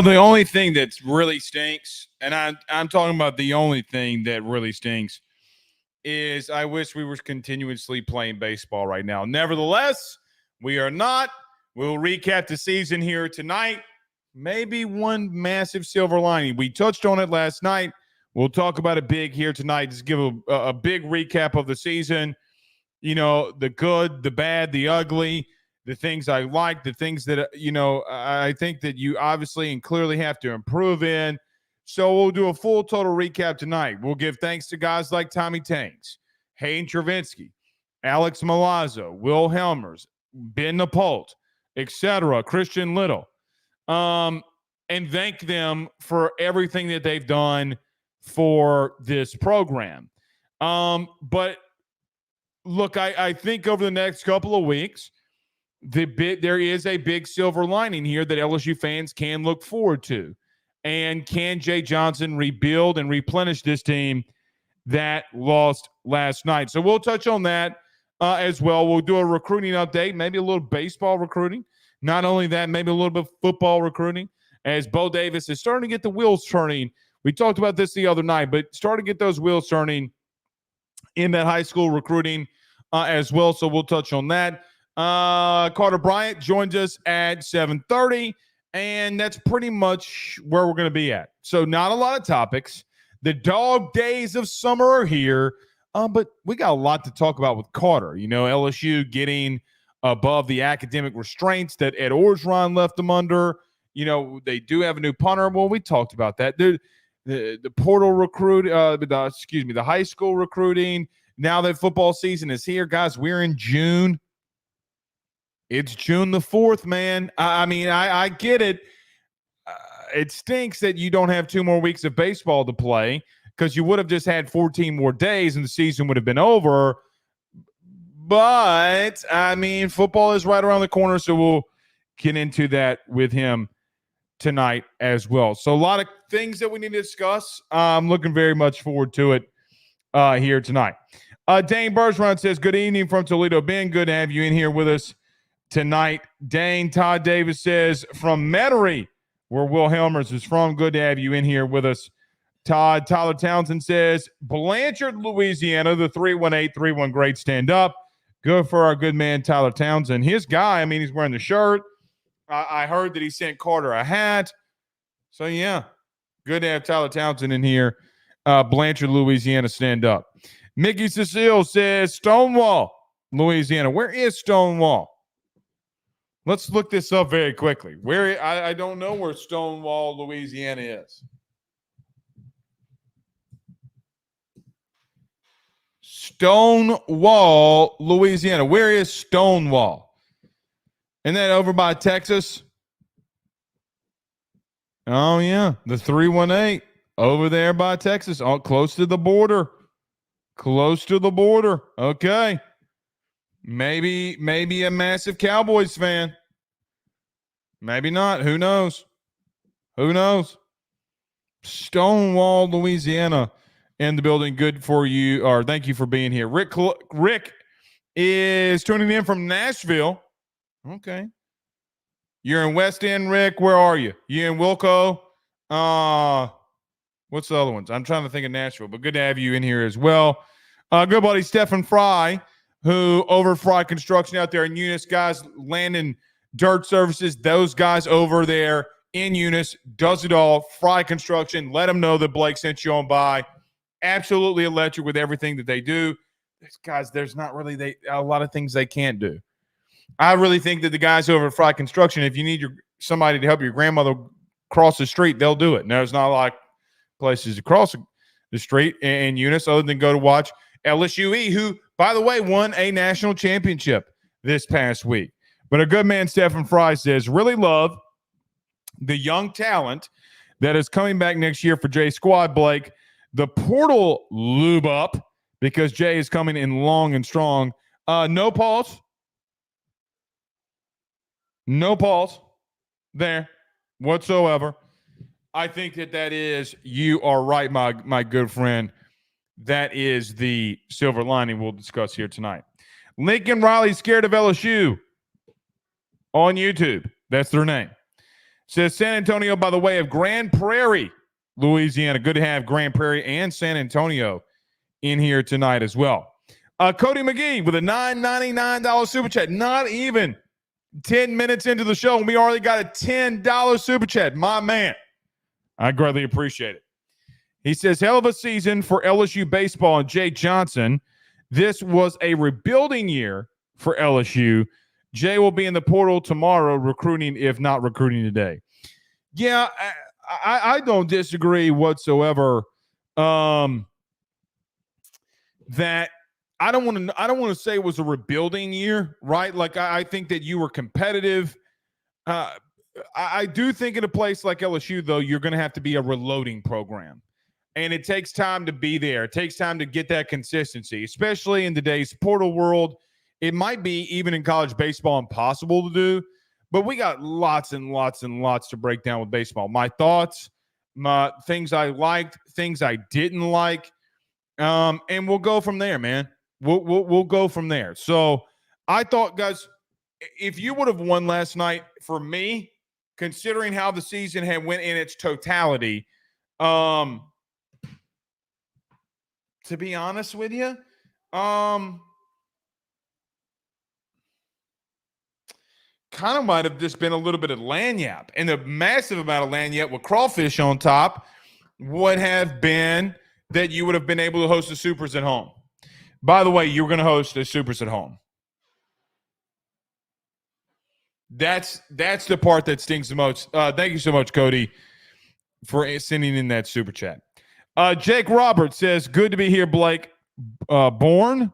The only thing that really stinks, and I'm talking about the only thing that really stinks, is I wish we were continuously playing baseball right now. Nevertheless, we are not. We'll recap the season here tonight. Maybe one massive silver lining. We touched on it last night. We'll talk about it big here tonight. Just give a big recap of the season. You know, the good, the bad, the ugly, the things I like, the things that, I think that you obviously and clearly have to improve in. So we'll do a full total recap tonight. We'll give thanks to guys like Tommy Tanks, Hayden Travinsky, Alex Milazzo, Will Helmers, Ben Napolt, etc., Christian Little, and thank them for everything that they've done for this program. But look, I think over the next couple of weeks, there is a big silver lining here that LSU fans can look forward to. And can Jay Johnson rebuild and replenish this team that lost last night? So we'll touch on that as well. We'll do a recruiting update, maybe a little baseball recruiting. Not only that, maybe a little bit of football recruiting, as Bo Davis is starting to get the wheels turning. We talked about this the other night, but starting to get those wheels turning in that high school recruiting as well. So we'll touch on that. Carter Bryant joins us at 7:30, and that's pretty much where we're going to be at. So not a lot of topics. The dog days of summer are here, but we got a lot to talk about with Carter. You know, LSU getting above the academic restraints that Ed Orgeron left them under. You know, they do have a new punter. Well, we talked about that. The portal recruit, the high school recruiting. Now that football season is here, guys, we're in June. It's June the 4th, man. I get it. It stinks that you don't have 2 more weeks of baseball to play, because you would have just had 14 more days and the season would have been over. But, football is right around the corner, so we'll get into that with him tonight as well. So a lot of things that we need to discuss. I'm looking very much forward to it here tonight. Dane Bergeron says, good evening from Toledo. Ben, good to have you in here with us tonight. Dane, Todd Davis says, from Metairie, where Will Helmers is from, good to have you in here with us. Todd, Tyler Townsend says, Blanchard, Louisiana, the 318-31 great stand up. Good for our good man, Tyler Townsend. His guy, he's wearing the shirt. I heard that he sent Carter a hat. So, yeah, good to have Tyler Townsend in here. Blanchard, Louisiana, stand up. Mickey Cecile says, Stonewall, Louisiana. Where is Stonewall? Let's look this up very quickly. I don't know where Stonewall, Louisiana is. Stonewall, Louisiana. Where is Stonewall? Isn't that over by Texas? Oh, yeah. The 318 over there by Texas. Oh, close to the border. Close to the border. Okay. Maybe a massive Cowboys fan. Maybe not. Who knows? Who knows? Stonewall, Louisiana in the building. Good for you, or thank you for being here. Rick is tuning in from Nashville. Okay. You're in West End, Rick. Where are you? You in Wilco? What's the other ones? I'm trying to think of Nashville, but good to have you in here as well. Good buddy Stephen Fry, who over Fry Construction out there in Eunice, guys, land and dirt services, those guys over there in Eunice, does it all. Fry Construction, let them know that Blake sent you on by. Absolutely electric with everything that they do. Guys, there's not really a lot of things they can't do. I really think that the guys over at Fry Construction, if you need somebody to help your grandmother cross the street, they'll do it. And there's not a lot of places to cross the street in Eunice other than go to watch LSU, who, by the way, won a national championship this past week. But a good man, Stephen Fry, says, really love the young talent that is coming back next year for Jay Squad, Blake. The portal lube up because Jay is coming in long and strong. No pause. No pause there whatsoever. I think that is, you are right, my good friend. That is the silver lining we'll discuss here tonight. Lincoln Riley scared of LSU on YouTube. That's their name. Says San Antonio by the way of Grand Prairie, Louisiana. Good to have Grand Prairie and San Antonio in here tonight as well. Cody McGee with a $9.99 super chat. Not even 10 minutes into the show, and we already got a $10 super chat. My man, I greatly appreciate it. He says, hell of a season for LSU baseball and Jay Johnson. This was a rebuilding year for LSU. Jay will be in the portal tomorrow recruiting, if not recruiting today. Yeah, I don't disagree whatsoever. That I don't want to say it was a rebuilding year, right? Like I think that you were competitive. I do think in a place like LSU, though, you're going to have to be a reloading program. And it takes time to be there. It takes time to get that consistency, especially in today's portal world. It might be, even in college baseball, impossible to do. But we got lots and lots and lots to break down with baseball. My thoughts, my things I liked, things I didn't like. And we'll go from there, man. We'll go from there. So I thought, guys, if you would have won last night, for me, considering how the season had went in its totality, to be honest with you, kind of might have just been a little bit of lanyap, and a massive amount of lanyap with crawfish on top would have been that you would have been able to host the Supers at home. By the way, you're going to host the Supers at home. That's the part that stings the most. Thank you so much, Cody, for sending in that super chat. Jake Roberts says, good to be here, Blake. Barone,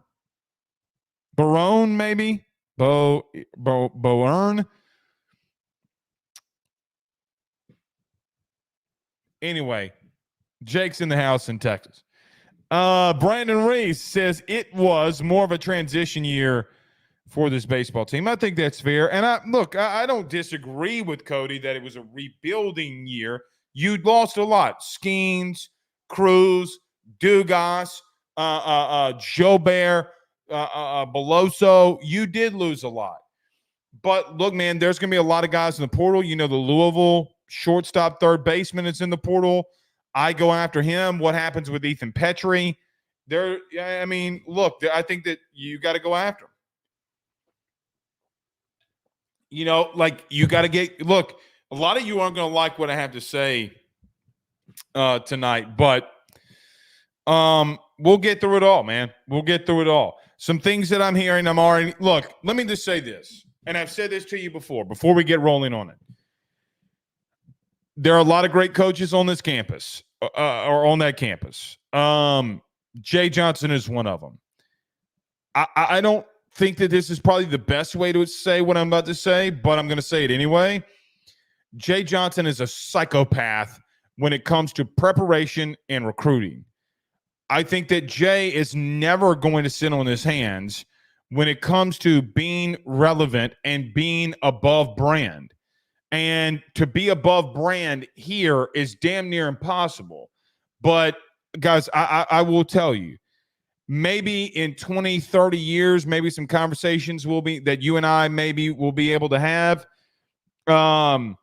maybe? Boerne. Anyway, Jake's in the house in Texas. Brandon Reese says it was more of a transition year for this baseball team. I think that's fair. And I don't disagree with Cody that it was a rebuilding year. You lost a lot. Skeens, Cruz, Dugas, Jobert, Beloso. You did lose a lot. But look, man, there's going to be a lot of guys in the portal. You know, the Louisville shortstop third baseman is in the portal. I go after him. What happens with Ethan Petrie? I mean, look, I think that you got to go after him. You know, like you got to look, a lot of you aren't going to like what I have to say tonight, but we'll get through it all, man. We'll get through it all. Some things that I'm hearing, look, let me just say this, and I've said this to you before we get rolling on it. There are a lot of great coaches on this campus, or on that campus. Jay Johnson is one of them. I don't think that this is probably the best way to say what I'm about to say, but I'm going to say it anyway. Jay Johnson is a psychopath when it comes to preparation and recruiting. I think that Jay is never going to sit on his hands when it comes to being relevant and being above brand. And to be above brand here is damn near impossible. But, guys, I will tell you, maybe in 20, 30 years, maybe some conversations will be that you and I maybe will be able to have. The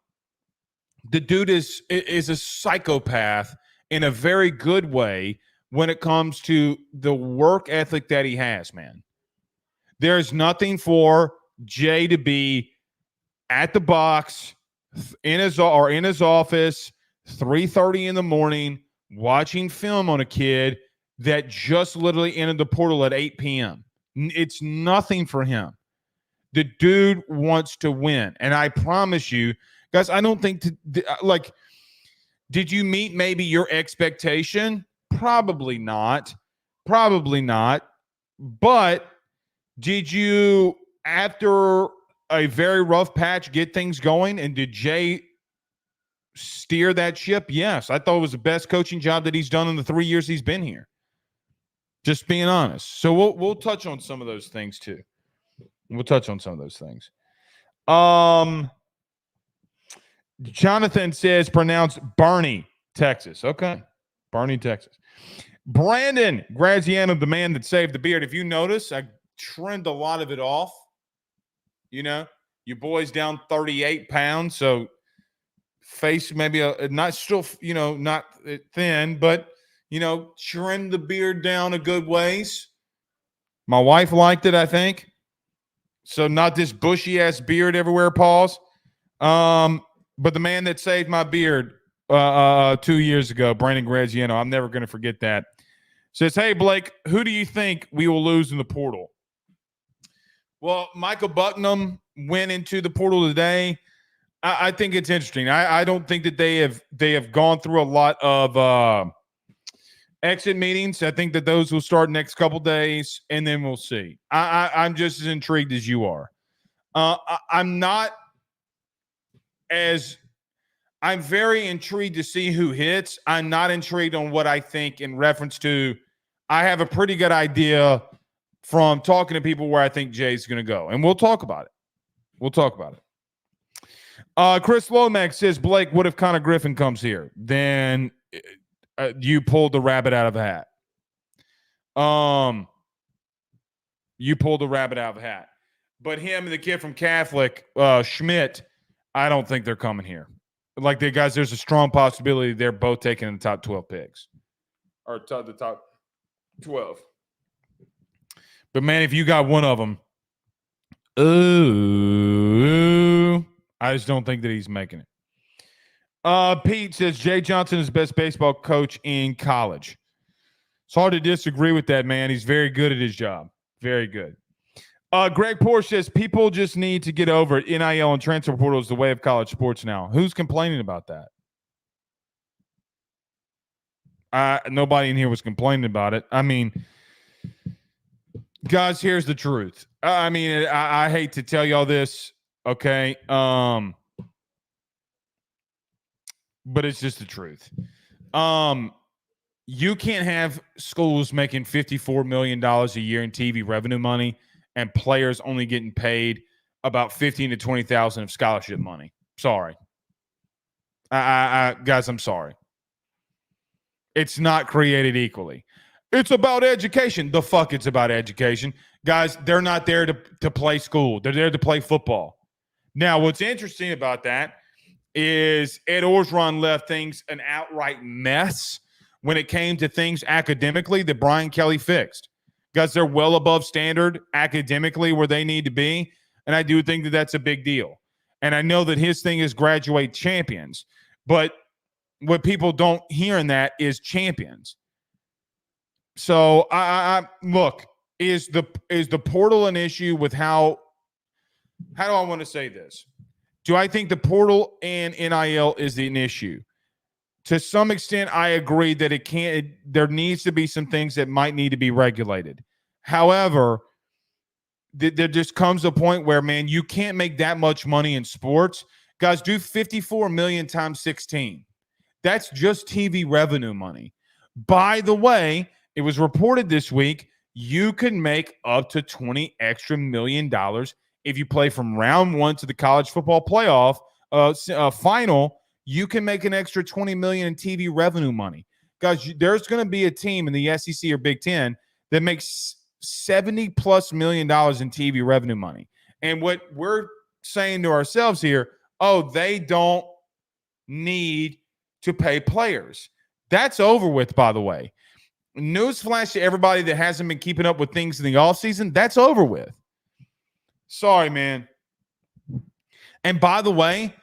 dude is a psychopath in a very good way when it comes to the work ethic that he has, man. There's nothing for Jay to be at the box in his office 3:30 in the morning watching film on a kid that just literally entered the portal at 8 p.m. It's nothing for him. The dude wants to win. And I promise you, guys, I don't think did you meet maybe your expectation? Probably not. But did you, after a very rough patch, get things going? And did Jay steer that ship? Yes. I thought it was the best coaching job that he's done in the 3 years he's been here. Just being honest. So we'll touch on some of those things too. Jonathan says pronounced Barney, Texas. Okay. Barney, Texas. Brandon Graziano, the man that saved the beard. If you notice, I trimmed a lot of it off. You know, your boy's down 38 pounds. So face maybe not still, not thin, but, trim the beard down a good ways. My wife liked it, I think. So not this bushy ass beard everywhere, pause. But the man that saved my beard 2 years ago, Brandon Graziano, I'm never going to forget that. Says, hey, Blake, who do you think we will lose in the portal? Well, Michael Bucknam went into the portal today. I think it's interesting. I don't think that they have gone through a lot of exit meetings. I think that those will start next couple days, and then we'll see. I'm just as intrigued as you are. I'm very intrigued to see who hits. I'm not intrigued on what I think in reference to. I have a pretty good idea from talking to people where I think Jay's going to go, and we'll talk about it. Chris Lomax says, Blake, what if Connor Griffin comes here? Then you pulled the rabbit out of a hat. But him and the kid from Catholic, Schmidt, I don't think they're coming here. Like, there's a strong possibility they're both taking in the top 12 picks. Or the top 12. But, man, if you got one of them, I just don't think that he's making it. Pete says Jay Johnson is the best baseball coach in college. It's hard to disagree with that, man. He's very good at his job. Very good. Greg Porsche says people just need to get over it. NIL and transfer portal is the way of college sports now. Who's complaining about that? Nobody in here was complaining about it. I mean, guys, here's the truth. I hate to tell y'all this, okay? But it's just the truth. You can't have schools making $54 million a year in TV revenue money and players only getting paid about $15,000 to $20,000 of scholarship money. Sorry. Guys, I'm sorry. It's not created equally. It's about education. The fuck it's about education. Guys, they're not there to play school. They're there to play football. Now, what's interesting about that is Ed Orgeron left things an outright mess when it came to things academically that Brian Kelly fixed. Guys, they're well above standard academically where they need to be, and I do think that that's a big deal. And I know that his thing is graduate champions, but what people don't hear in that is champions. So I look, is the portal an issue with how do I want to say this? Do I think the portal and NIL is an issue? To some extent, I agree that there needs to be some things that might need to be regulated. However, there just comes a point where, man, you can't make that much money in sports. Guys, do 54 million times 16. That's just TV revenue money. By the way, it was reported this week, you can make up to $20 extra million if you play from round one to the college football playoff final. You can make an extra $20 million in TV revenue money. Guys, there's going to be a team in the SEC or Big Ten that makes $70+ million in TV revenue money. And what we're saying to ourselves here, they don't need to pay players. That's over with, by the way. Newsflash to everybody that hasn't been keeping up with things in the offseason, that's over with. Sorry, man. And by the way,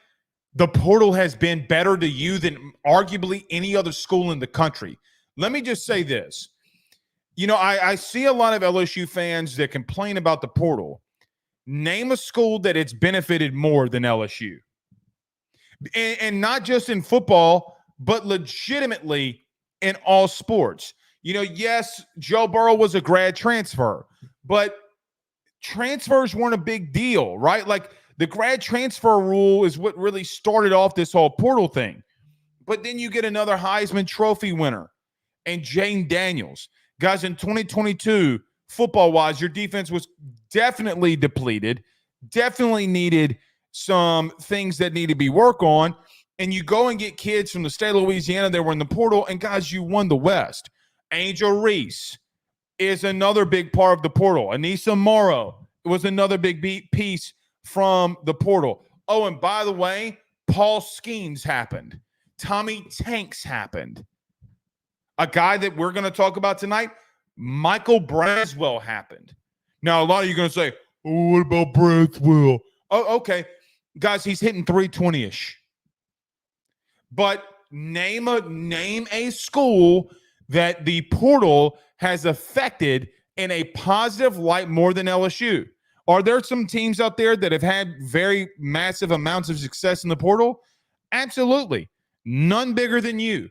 the portal has been better to you than arguably any other school in the country. Let me just say this. I see a lot of LSU fans that complain about the portal. Name a school that it's benefited more than LSU. And not just in football, but legitimately in all sports. Yes, Joe Burrow was a grad transfer, but transfers weren't a big deal, right? Like, the grad transfer rule is what really started off this whole portal thing. But then you get another Heisman Trophy winner and Jane Daniels. Guys, in 2022, football-wise, your defense was definitely depleted, definitely needed some things that need to be worked on. And you go and get kids from the state of Louisiana that were in the portal, and guys, you won the West. Angel Reese is another big part of the portal. Anissa Morrow was another big piece from the portal. Oh, and by the way, Paul Skeens happened. Tommy Tanks happened. A guy that we're going to talk about tonight, Michael Braswell happened. Now, a lot of you are going to say, oh, what about Braswell? Oh, okay. Guys, he's hitting 320-ish. But name a school that the portal has affected in a positive light more than LSU. Are there some teams out there that have had very massive amounts of success in the portal? Absolutely. None bigger than you.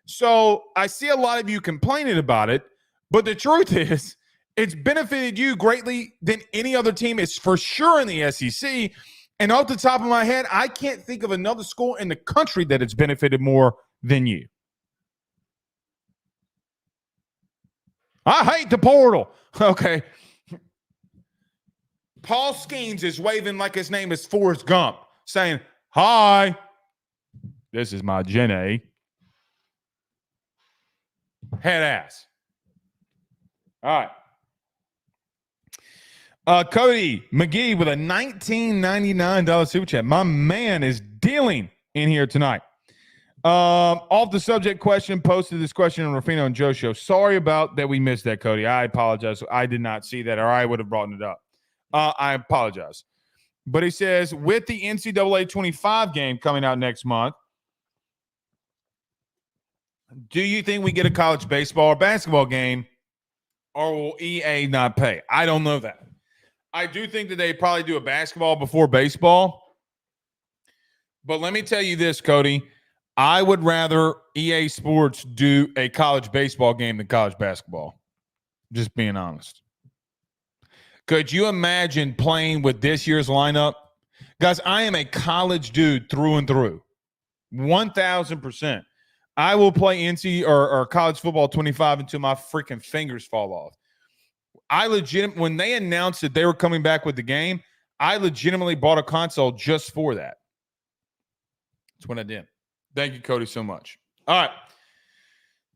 So I see a lot of you complaining about it, but the truth is it's benefited you greatly than any other team. It's for sure in the SEC. And off the top of my head, I can't think of another school in the country that it's benefited more than you. I hate the portal. Okay. Paul Skeens is waving like his name is Forrest Gump, saying, hi, this is my Jenny. Head ass. All right. Cody McGee with a $19.99 super chat. My man is dealing in here tonight. Off the subject question, posted this question on Rufino and Joe show. Sorry about that we missed that, Cody. I apologize. I did not see that, or I would have brought it up. I apologize. But he says, with the NCAA 25 game coming out next month, do you think we get a college baseball or basketball game, or will EA not pay? I don't know that. I do think that they probably do a basketball before baseball. But let me tell you this, Cody. I would rather EA Sports do a college baseball game than college basketball. Just being honest. Could you imagine playing with this year's lineup? Guys, I am a college dude through and through. 1,000%. I will play NC or college football 25 until my freaking fingers fall off. When they announced that they were coming back with the game, I legitimately bought a console just for that. That's what I did. Thank you, Cody, so much. All right.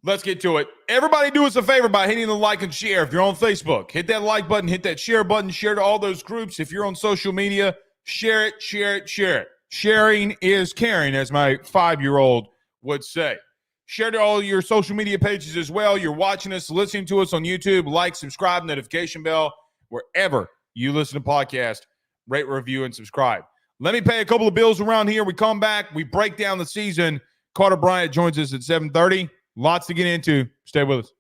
Let's get to it. Everybody do us a favor by hitting the like and share. If you're on Facebook, hit that like button, hit that share button, share to all those groups. If you're on social media, share it, share it, share it. Sharing is caring, as my 5-year-old would say. Share to all your social media pages as well. You're watching us, listening to us on YouTube. Like, subscribe, notification bell, wherever you listen to podcasts. Rate, review, and subscribe. Let me pay a couple of bills around here. We come back. We break down the season. Carter Bryant joins us at 7:30. Lots to get into. Stay with us.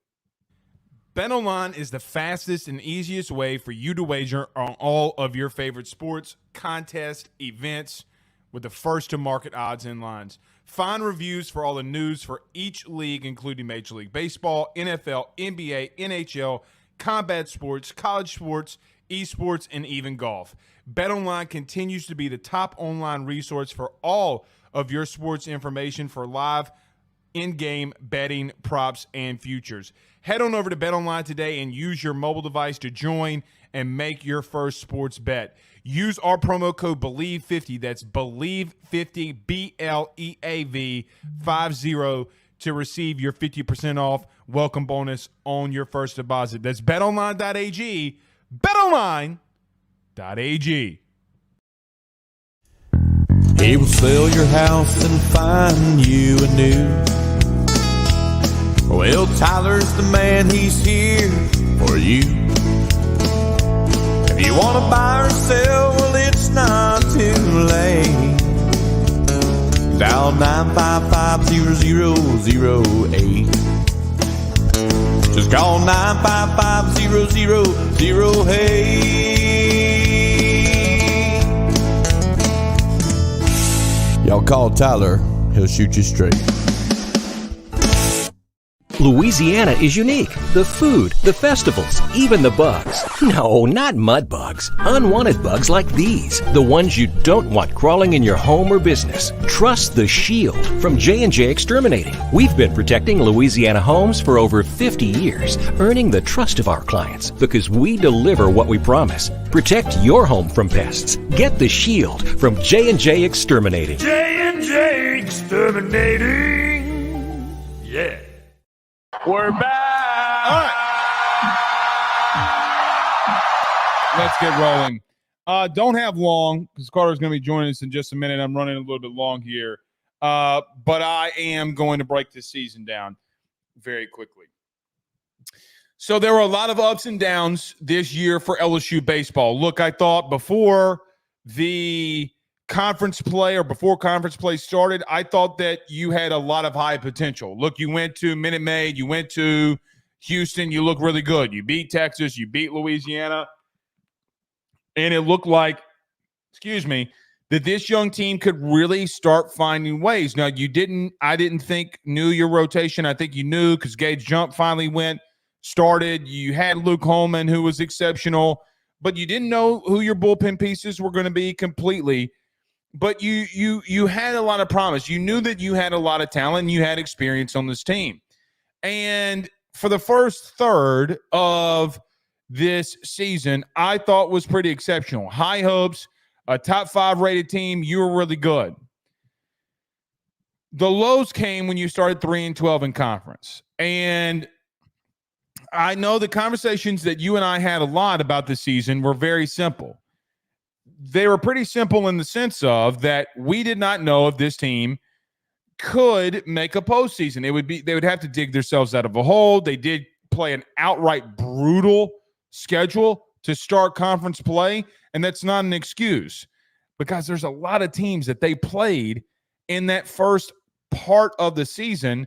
BetOnline is the fastest and easiest way for you to wager on all of your favorite sports, contests, events with the first-to-market odds and lines. Find reviews for all the news for each league, including Major League Baseball, NFL, NBA, NHL, combat sports, college sports, esports, and even golf. BetOnline continues to be the top online resource for all of your sports information for live in-game betting, props, and futures. Head on over to BetOnline today and use your mobile device to join and make your first sports bet. Use our promo code BELIEVE50, that's BELIEVE50, BLEAV 50, to receive your 50% off welcome bonus on your first deposit. That's betonline.ag, betonline.ag. He will sell your house and find you a new. Well, Tyler's the man, he's here for you. If you want to buy or sell, well, it's not too late. Dial 955-0008. Just call 955-0008. Y'all call Tyler, he'll shoot you straight. Louisiana is unique. The food, the festivals, even the bugs. No, not mud bugs. Unwanted bugs like these. The ones you don't want crawling in your home or business. Trust the Shield from J&J Exterminating. We've been protecting Louisiana homes for over 50 years, earning the trust of our clients because we deliver what we promise. Protect your home from pests. Get the Shield from J&J Exterminating. J&J Exterminating. Yeah. We're back. All right. Let's get rolling. Don't have long because Carter's going to be joining us in just a minute. I'm running a little bit long here. But I am going to break this season down very quickly. So there were a lot of ups and downs this year for LSU baseball. Look, I thought before the conference play or before conference play started, I thought that you had a lot of high potential. Look, you went to Minute Maid, you went to Houston, you look really good. You beat Texas, you beat Louisiana, and it looked like, that this young team could really start finding ways. Now, I didn't knew your rotation. I think you knew because Gage Jump finally started. You had Luke Holman, who was exceptional, but you didn't know who your bullpen pieces were going to be completely. But you had a lot of promise. You knew that you had a lot of talent and you had experience on this team. And for the first third of this season, I thought was pretty exceptional. High hopes, a top 5 rated team. You were really good. The lows came when you started 3-12 in conference. And I know the conversations that you and I had a lot about this season were very simple. They were pretty simple in the sense of that we did not know if this team could make a postseason. They would have to dig themselves out of a hole. They did play an outright brutal schedule to start conference play, and that's not an excuse because there's a lot of teams that they played in that first part of the season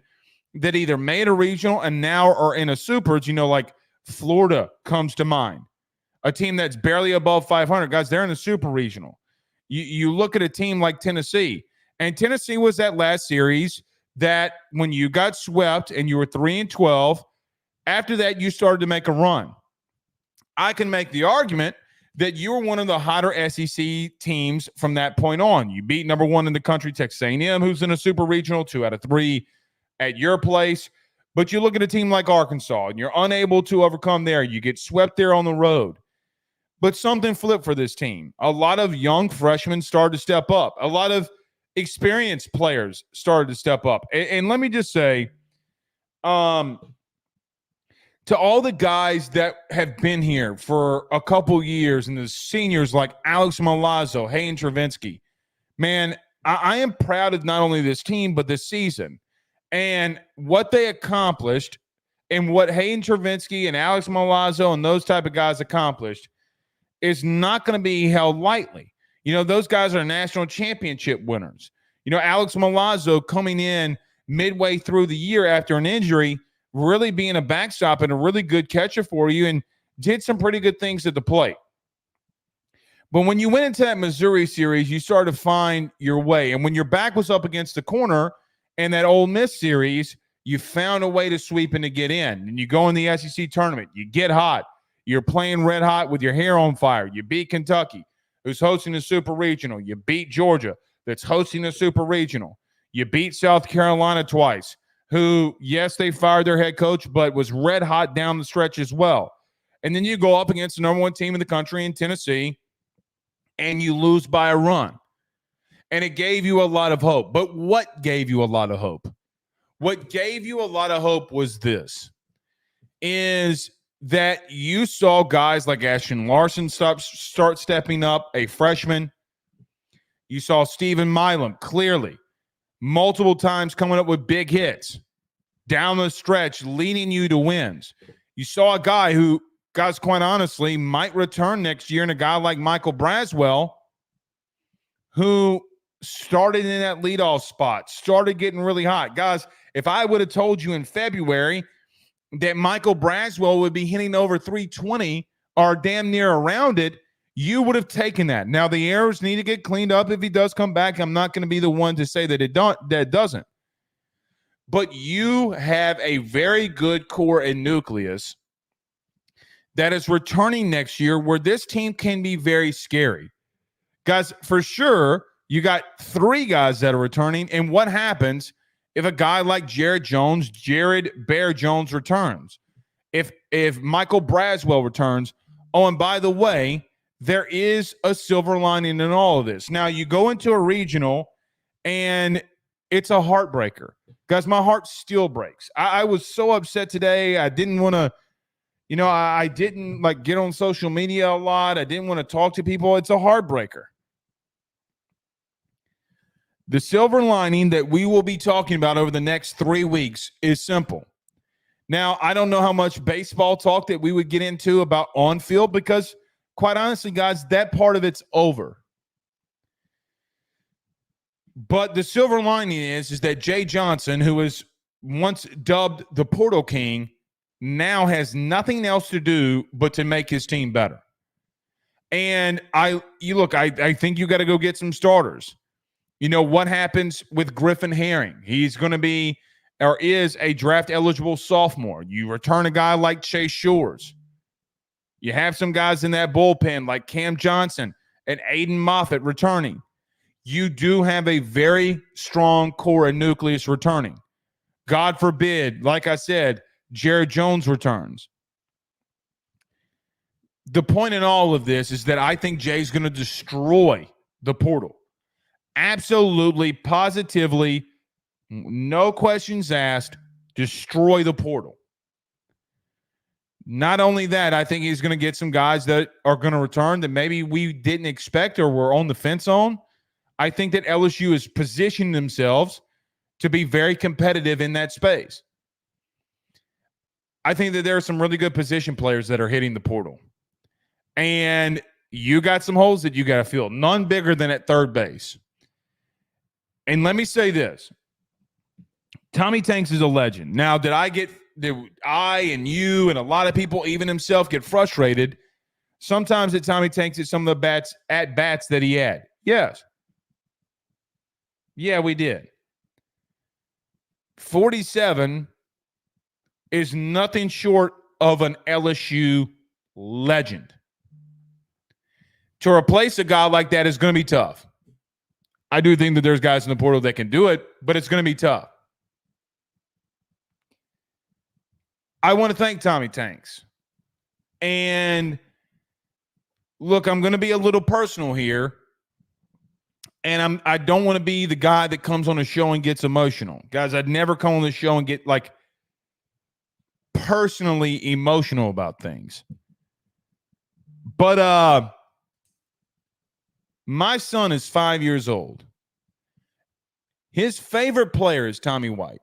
that either made a regional and now are in a supers, like Florida comes to mind. A team that's barely above 500. Guys, they're in a super regional. You look at a team like Tennessee, and Tennessee was that last series that when you got swept and you were 3-12, after that you started to make a run. I can make the argument that you were one of the hotter SEC teams from that point on. You beat number 1 in the country, Texas A&M, who's in a super regional, 2 out of 3 at your place. But you look at a team like Arkansas, and you're unable to overcome there. You get swept there on the road. But something flipped for this team. A lot of young freshmen started to step up. A lot of experienced players started to step up. And let me just say, to all the guys that have been here for a couple years and the seniors like Alex Milazzo, Hayden Travinsky, man, I am proud of not only this team, but this season. And what they accomplished and what Hayden Travinsky and Alex Milazzo and those type of guys accomplished is not going to be held lightly. Those guys are national championship winners. Alex Milazzo coming in midway through the year after an injury, really being a backstop and a really good catcher for you and did some pretty good things at the plate. But when you went into that Missouri series, you started to find your way. And when your back was up against the corner in that Ole Miss series, you found a way to sweep and to get in. And you go in the SEC tournament, you get hot. You're playing red hot with your hair on fire. You beat Kentucky, who's hosting the Super Regional. You beat Georgia, that's hosting the Super Regional. You beat South Carolina twice, who, yes, they fired their head coach, but was red hot down the stretch as well. And then you go up against the number 1 team in the country in Tennessee, and you lose by a run. And it gave you a lot of hope. But what gave you a lot of hope? What gave you a lot of hope was this, is that you saw guys like Ashton Larson start stepping up, a freshman. You saw Stephen Milam clearly multiple times coming up with big hits down the stretch, leading you to wins. You saw a guy who, guys, quite honestly, might return next year, and a guy like Michael Braswell, who started in that leadoff spot, started getting really hot. Guys, if I would have told you in February that Michael Braswell would be hitting over 320 or damn near around it, you would have taken that. Now, the errors need to get cleaned up if he does come back. I'm not going to be the one to say that it doesn't. But you have a very good core and nucleus that is returning next year where this team can be very scary. Guys, for sure, you got 3 guys that are returning. And what happens if a guy like Jared Bear Jones returns? If Michael Braswell returns, oh, and by the way, there is a silver lining in all of this. Now, you go into a regional, and it's a heartbreaker. Guys, my heart still breaks. I was so upset today. I didn't want to I didn't get on social media a lot. I didn't want to talk to people. It's a heartbreaker. The silver lining that we will be talking about over the next 3 weeks is simple. Now, I don't know how much baseball talk that we would get into about on field because, quite honestly, guys, that part of it's over. But the silver lining is that Jay Johnson, who was once dubbed the Portal King, now has nothing else to do but to make his team better. And I think you got to go get some starters. What happens with Griffin Herring? He's going to be or is a draft eligible sophomore. You return a guy like Chase Shores. You have some guys in that bullpen like Cam Johnson and Aiden Moffitt returning. You do have a very strong core and nucleus returning. God forbid, like I said, Jared Jones returns. The point in all of this is that I think Jay's going to destroy the portal. Absolutely, positively, no questions asked, destroy the portal. Not only that, I think he's going to get some guys that are going to return that maybe we didn't expect or were on the fence on. I think that LSU is positioning themselves to be very competitive in that space. I think that there are some really good position players that are hitting the portal. And you got some holes that you got to fill. None bigger than at third base. And let me say this. Tommy Tanks is a legend. Now, did I and you and a lot of people, even himself, get frustrated sometimes at Tommy Tanks at some of the at-bats that he had? Yes. Yeah, we did. 47 is nothing short of an LSU legend. To replace a guy like that is going to be tough. I do think that there's guys in the portal that can do it, but it's going to be tough. I want to thank Tommy Tanks. And look, I'm going to be a little personal here. And I don't want to be the guy that comes on a show and gets emotional. Guys, I'd never come on the show and get personally emotional about things. But my son is 5 years old. His favorite player is Tommy White.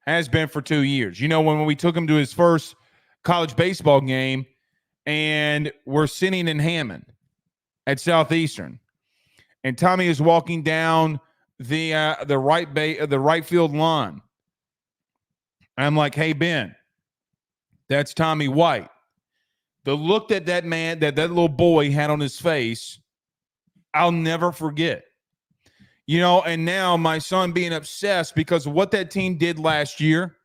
Has been for 2 years. When we took him to his first college baseball game and we're sitting in Hammond at Southeastern. And Tommy is walking down the right field lawn. I'm like, hey, Ben, that's Tommy White. The look that man, that little boy had on his face, I'll never forget. And now my son being obsessed because of what that team did last year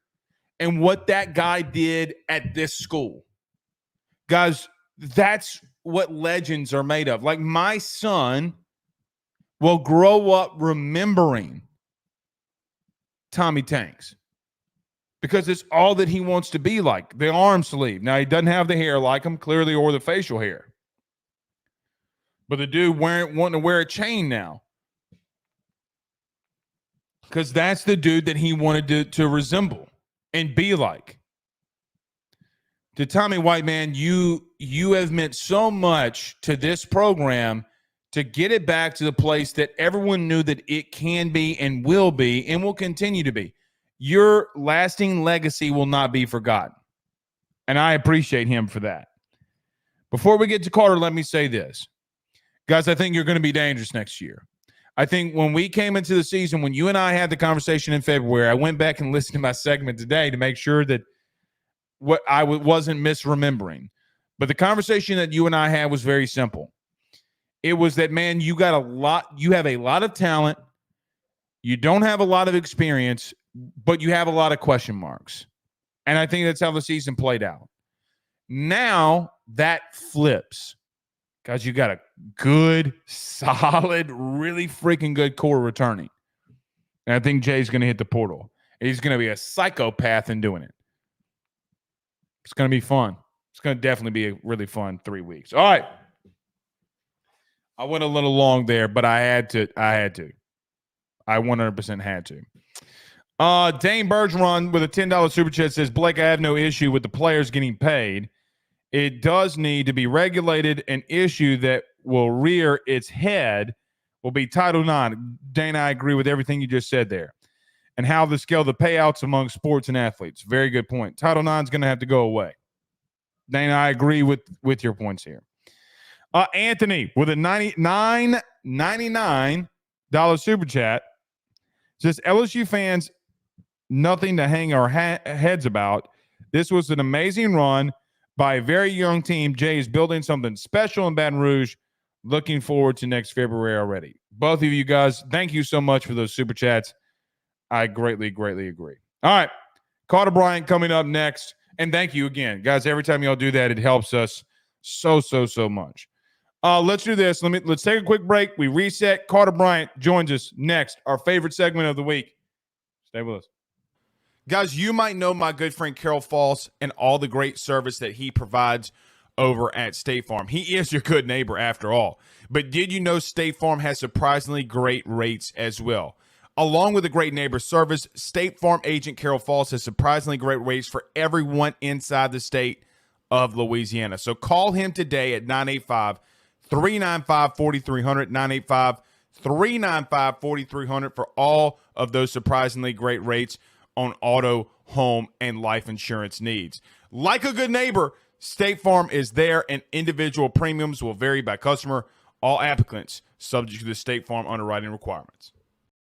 and what that guy did at this school. Guys, that's what legends are made of. Like, my son will grow up remembering Tommy Tanks because it's all that he wants to be like. The arm sleeve. Now, he doesn't have the hair like him, clearly, or the facial hair. But the dude wanting to wear a chain now. Because that's the dude that he wanted to resemble and be like. To Tommy White, man, you have meant so much to this program to get it back to the place that everyone knew that it can be and will continue to be. Your lasting legacy will not be forgotten. And I appreciate him for that. Before we get to Carter, let me say this. Guys, I think you're going to be dangerous next year. I think when we came into the season, when you and I had the conversation in February, I went back and listened to my segment today to make sure that what I wasn't misremembering. But the conversation that you and I had was very simple. It was that, man, you have a lot of talent. You don't have a lot of experience, but you have a lot of question marks. And I think that's how the season played out. Now that flips. Guys, you got a good, solid, really freaking good core returning. And I think Jay's going to hit the portal. He's going to be a psychopath in doing it. It's going to be fun. It's going to definitely be a really fun 3 weeks. All right. I went a little long there, but I had to. I 100% had to. Dane Bergeron with a $10 super chat says, Blake, I have no issue with the players getting paid. It does need to be regulated. An issue that will rear its head will be Title IX. Dane, I agree with everything you just said there. And how to scale the payouts among sports and athletes. Very good point. Title IX is going to have to go away. Dane, I agree with your points here. Anthony with a $99 super chat says, LSU fans, nothing to hang our heads about. This was an amazing run by a very young team. Jay is building something special in Baton Rouge. Looking forward to next February already. Both of you guys, thank you so much for those super chats. I greatly, greatly agree. All right. Carter Bryant coming up next. And thank you again. Guys, every time y'all do that, it helps us so much. Let's do this. Let's take a quick break. We reset. Carter Bryant joins us next. Our favorite segment of the week. Stay with us. Guys, you might know my good friend Carol Falls and all the great service that he provides over at State Farm. He is your good neighbor after all. But did you know State Farm has surprisingly great rates as well? Along with a great neighbor service, State Farm agent Carol Falls has surprisingly great rates for everyone inside the state of Louisiana. So call him today at 985-395-4300, 985-395-4300 for all of those surprisingly great rates on auto, home, and life insurance needs. Like a good neighbor, State Farm is there, and individual premiums will vary by customer. All applicants subject to the State Farm underwriting requirements.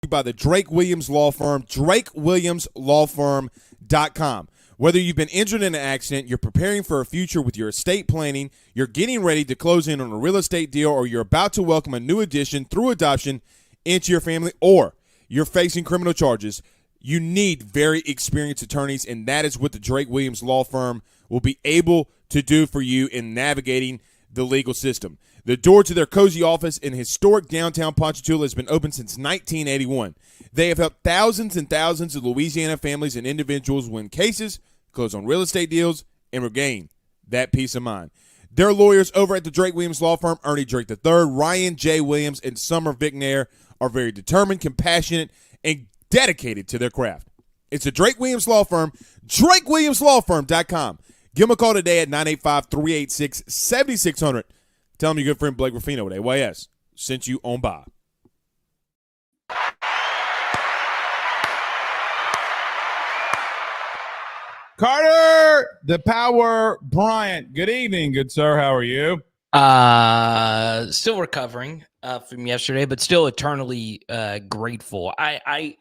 By the Drake Williams Law Firm, drakewilliamslawfirm.com. Whether you've been injured in an accident, you're preparing for a future with your estate planning, you're getting ready to close in on a real estate deal, or you're about to welcome a new addition through adoption into your family, or you're facing criminal charges, you need very experienced attorneys, and that is what the Drake Williams Law Firm will be able to do for you in navigating the legal system. The door to their cozy office in historic downtown Ponchatoula has been open since 1981. They have helped thousands and thousands of Louisiana families and individuals win cases, close on real estate deals, and regain that peace of mind. Their lawyers over at the Drake Williams Law Firm, Ernie Drake III, Ryan J. Williams, and Summer Vignair, are very determined, compassionate, and dedicated to their craft. It's the Drake Williams Law Firm, drakewilliamslawfirm.com. Give them a call today at 985-386-7600. Tell them your good friend Blake Ruffino at AYS sent you on by. Carter, the Power Bryant. Good evening, good sir. How are you? Still recovering from yesterday, but still eternally grateful. I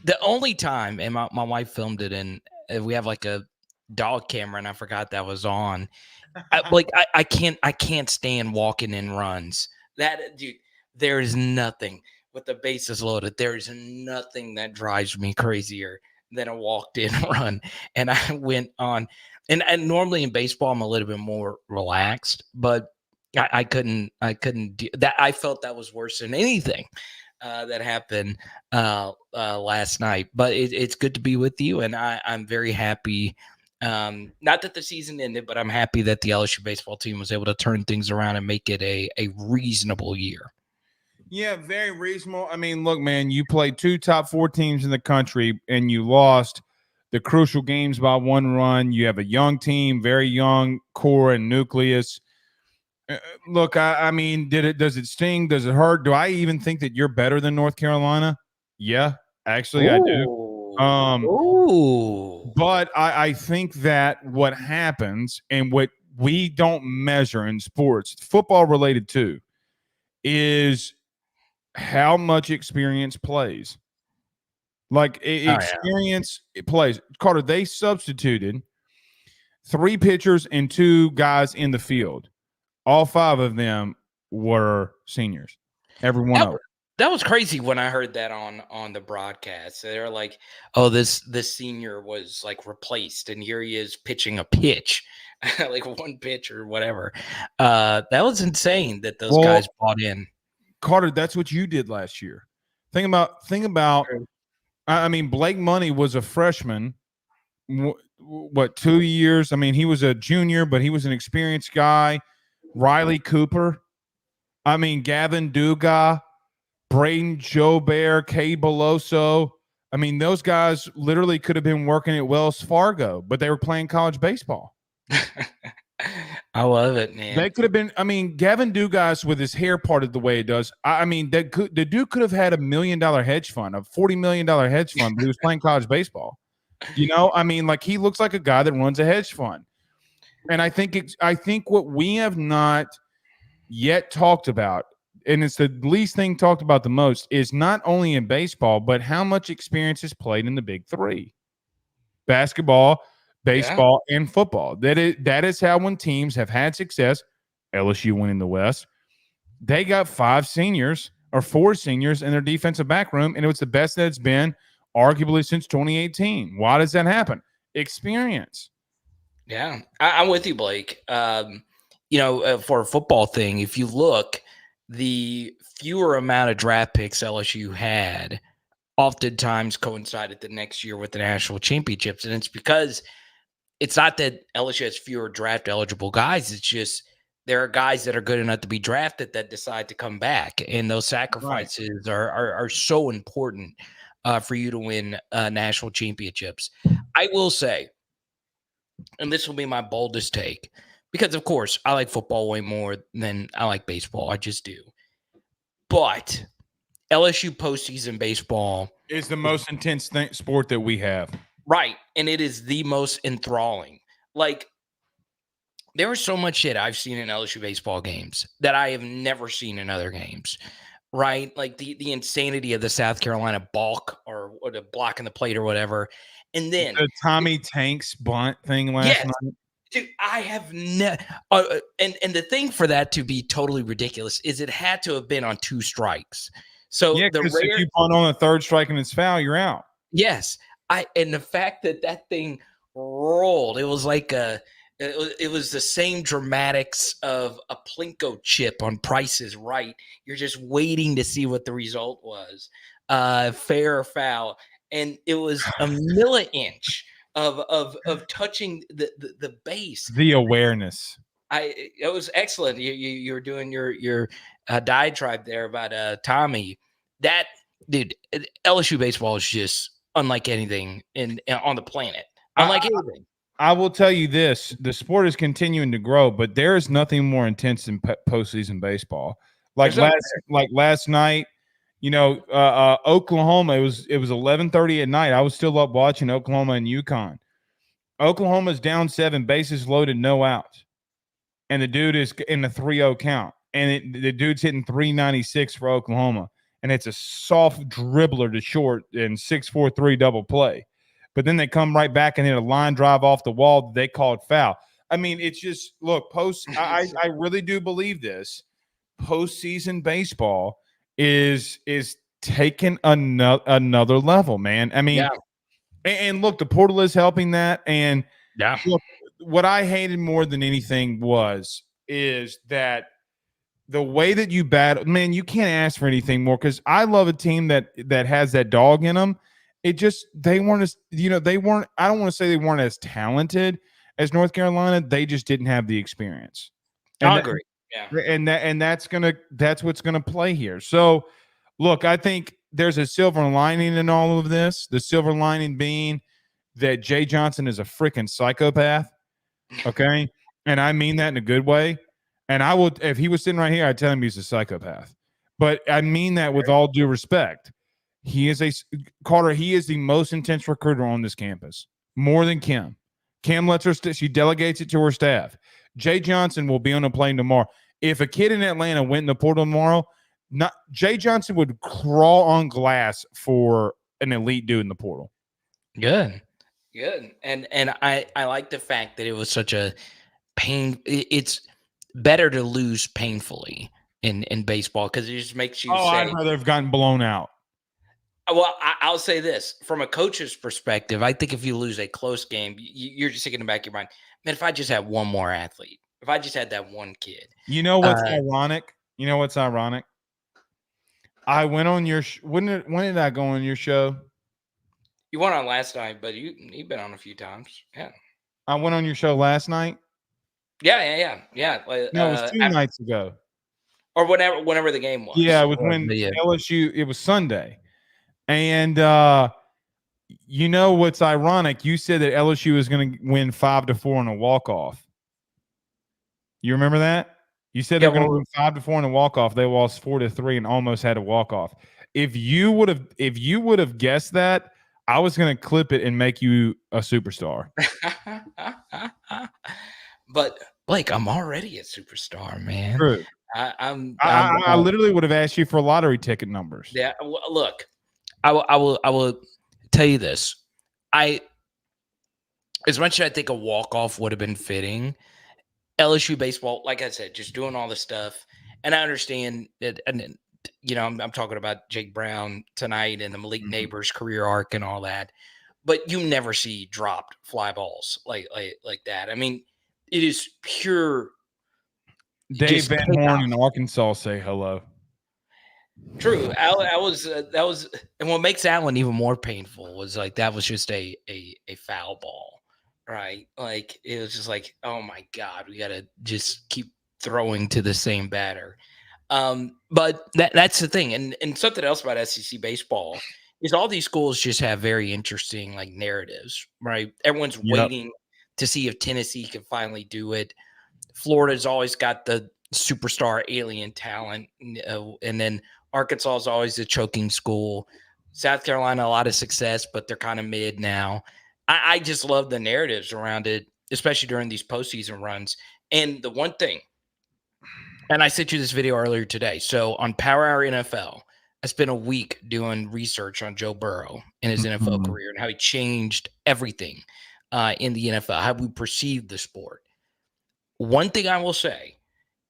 the only time, and my wife filmed it, and we have like a dog camera, and I forgot that was on. I can't stand walking in runs. That dude, there is nothing with the bases loaded. There is nothing that drives me crazier than a walked in run. And I went on, and normally in baseball I'm a little bit more relaxed, but I couldn't do that. I felt that was worse than anything that happened last night. But it's good to be with you, and I'm very happy. Not that the season ended, but I'm happy that the LSU baseball team was able to turn things around and make it a reasonable year. Yeah, very reasonable. I mean, look, man, you played two top four teams in the country and you lost the crucial games by one run. You have a young team, very young core and nucleus. Look, I mean, does it sting? Does it hurt? Do I even think that you're better than North Carolina? Yeah, actually, I do. But I think that what happens and what we don't measure in sports, football related too, is how much experience plays. Like experience plays. Carter, they substituted 3 pitchers and 2 guys in the field. All 5 of them were seniors. Every one of them. That was crazy when I heard that on the broadcast. They're like, "Oh, this senior was like replaced, and here he is pitching a pitch, like one pitch or whatever." That was insane that those guys bought in. Carter, that's what you did last year. Think about. I mean, Blake Money was a freshman. What, 2 years? I mean, he was a junior, but he was an experienced guy. Riley Cooper. I mean, Gavin Duga. Braden Jobert, Kay Beloso. I mean, those guys literally could have been working at Wells Fargo, but they were playing college baseball. I love it, man. They could have been. I mean, Gavin Dugas with his hair parted the way it does. I mean, the dude could have had $1 million hedge fund, a $40 million hedge fund, but he was playing college baseball. You know, I mean, like he looks like a guy that runs a hedge fund. And I think what we have not yet talked about, and it's the least thing talked about the most, is not only in baseball, but how much experience is played in the big three: basketball, baseball, and football. That is how, when teams have had success, LSU winning the West, they got 5 seniors or 4 seniors in their defensive back room, and it was the best that it's been arguably since 2018. Why does that happen? Experience. Yeah, I'm with you, Blake. For a football thing, if you look, the fewer amount of draft picks LSU had oftentimes coincided the next year with the national championships. And it's because it's not that LSU has fewer draft eligible guys. It's just there are guys that are good enough to be drafted that decide to come back. And those sacrifices are so important for you to win national championships. I will say, and this will be my boldest take, because, of course, I like football way more than I like baseball. I just do. But LSU postseason baseball is the most intense sport that we have. Right. And it is the most enthralling. Like, there is so much shit I've seen in LSU baseball games that I have never seen in other games. Right? Like the insanity of the South Carolina balk or the block in the plate or whatever. And then the Tommy Tanks bunt thing last night. Dude, I have never. And the thing for that to be totally ridiculous is it had to have been on 2 strikes. So yeah, because if you bunt on a 3rd strike and it's foul, you're out. Yes, and the fact that thing rolled, it was like it was the same dramatics of a Plinko chip on Price is Right. You're just waiting to see what the result was, fair or foul. And it was a milli-inch of touching the base. The awareness. It was excellent. You were doing your diatribe there about Tommy. That dude, LSU baseball is just unlike anything on the planet. Unlike anything. I will tell you this: the sport is continuing to grow, but there is nothing more intense than postseason baseball. Like last night. You know, Oklahoma, it was 11:30 at night. I was still up watching Oklahoma and UConn. Oklahoma's down 7, bases loaded, no outs. And the dude is in the 3-0 count. And the dude's hitting 396 for Oklahoma. And it's a soft dribbler to short and 6-4-3 double play. But then they come right back and hit a line drive off the wall that they called foul. I mean, it's just, look, I really do believe this. Postseason baseball is taking another level, man. I mean, and look, the portal is helping that. And look, what I hated more than anything is that the way that you battle, man, you can't ask for anything more, because I love a team that has that dog in them. It just, they weren't as, I don't want to say they weren't as talented as North Carolina. They just didn't have the experience. I agree. Yeah. And that's what's gonna play here. So look, I think there's a silver lining in all of this. The silver lining being that Jay Johnson is a freaking psychopath. Okay. And I mean that in a good way. And I would, if he was sitting right here, I'd tell him he's a psychopath. But I mean that with all due respect. He is the most intense recruiter on this campus, more than Kim. Kim lets her, she delegates it to her staff. Jay Johnson will be on a plane tomorrow. If a kid in Atlanta went in the portal tomorrow, Jay Johnson would crawl on glass for an elite dude in the portal. Good. And I like the fact that it was such a pain. It's better to lose painfully in baseball, because it just makes you say, I'd rather have gotten blown out. Well, I'll say this. From a coach's perspective, I think if you lose a close game, you're just thinking in the back of your mind, man, if I just had one more athlete, if I just had that one kid. You know what's ironic? I went on your when did I go on your show? You went on last night, but you've been on a few times. Yeah. I went on your show last night. Yeah. No, it was 2 nights ago. Or whenever the game was. Yeah, it was when LSU, it was Sunday. And You know what's ironic? You said that LSU was going to win 5-4 on a walk-off. You remember that? You said Yeah, they're going to well, win 5-4 on a walk-off. They lost 4-3 and almost had a walk-off. If you would have guessed that, I was going to clip it and make you a superstar. but Blake, I'm already a superstar, man. True. I'm I literally would have asked you for lottery ticket numbers. yeah. Look, I will tell you this. As much as I think a walk-off would have been fitting, LSU baseball, like I said, just doing all this stuff. And I understand that, and I'm talking about Jake Brown tonight and the Malik Neighbors career arc and all that. But you never see dropped fly balls like that. I mean, it is pure. Dave Van Horn in Arkansas say hello. True. That was, and what makes that one even more painful was like that was just a foul ball, right? Like it was just like, oh my God, we gotta just keep throwing to the same batter. But that's the thing, and something else about SEC baseball is all these schools just have very interesting like narratives, right? Everyone's waiting to see if Tennessee can finally do it. Florida's always got the superstar alien talent, and then Arkansas is always a choking school. South Carolina, a lot of success, but they're kind of mid now. I just love the narratives around it, especially during these postseason runs. And the one thing, and I sent you this video earlier today. So on Power Hour NFL, I spent a week doing research on Joe Burrow and his NFL career and how he changed everything in the NFL, how we perceive the sport. One thing I will say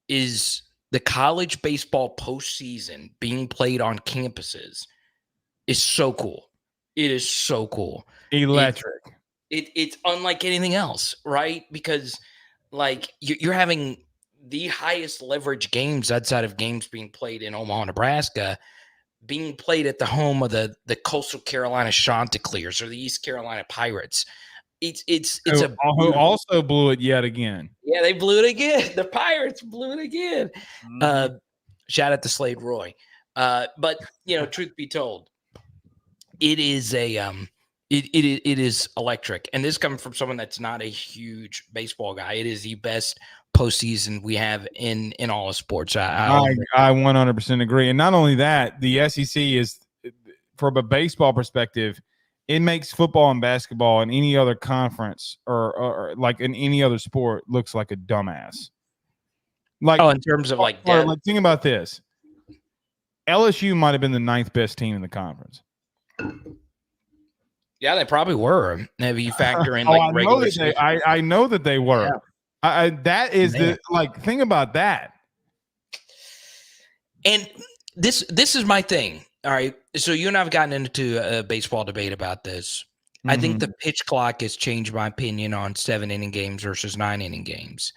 is the college baseball postseason being played on campuses is so cool. It is so cool. Electric. It's unlike anything else, right? Because like you're having the highest leverage games outside of games being played in Omaha, Nebraska, being played at the home of the Coastal Carolina Chanticleers or the East Carolina Pirates. It's who also blew it yet again. Yeah, they blew it again. The Pirates blew it again. Shout out to Slade Roy. But truth be told, it is it is electric. And this coming from someone that's not a huge baseball guy. It is the best postseason we have in all of sports. I 100% agree. And not only that, the SEC is, from a baseball perspective, it makes football and basketball in any other conference or like in any other sport looks like a dumbass. Like, in terms of like think about this. LSU might have been the 9th best team in the conference. Yeah, they probably were. If you factor in like regular season. I know that they were. Yeah. That is think about that. And this is my thing. All right. So you and I have gotten into a baseball debate about this. I think the pitch clock has changed my opinion on 7-inning games versus 9-inning games.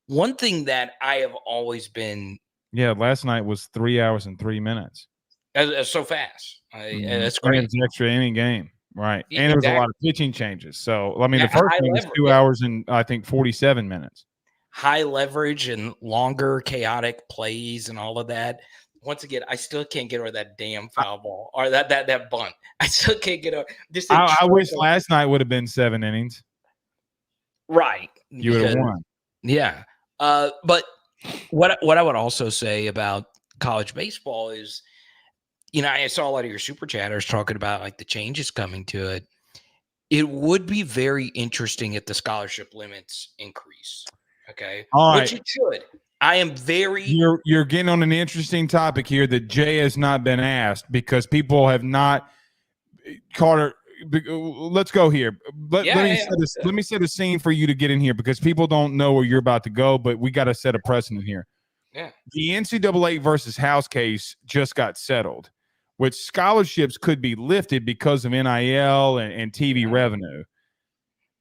One thing that I have always been. Yeah. Last night was 3 hours and 3 minutes. That's so fast. That's great. It's an extra inning game. Right. And there's a lot of pitching changes. So, I mean, the first thing is 2 hours and I think 47 minutes. High leverage and longer chaotic plays and all of that. Once again, I still can't get over that damn foul ball or that bunt. I still can't get over this. I wish last night would have been 7 innings. Right. You would have won. Yeah. But what I would also say about college baseball is, I saw a lot of your super chatters talking about like the changes coming to it. It would be very interesting if the scholarship limits increase. Okay. All right. Which it should. I am very. You're getting on an interesting topic here that Jay has not been asked because people have not. Carter, let's go here. Let me set a scene for you to get in here because people don't know where you're about to go, but we got to set a precedent here. Yeah. The NCAA versus House case just got settled, which scholarships could be lifted because of NIL and TV revenue.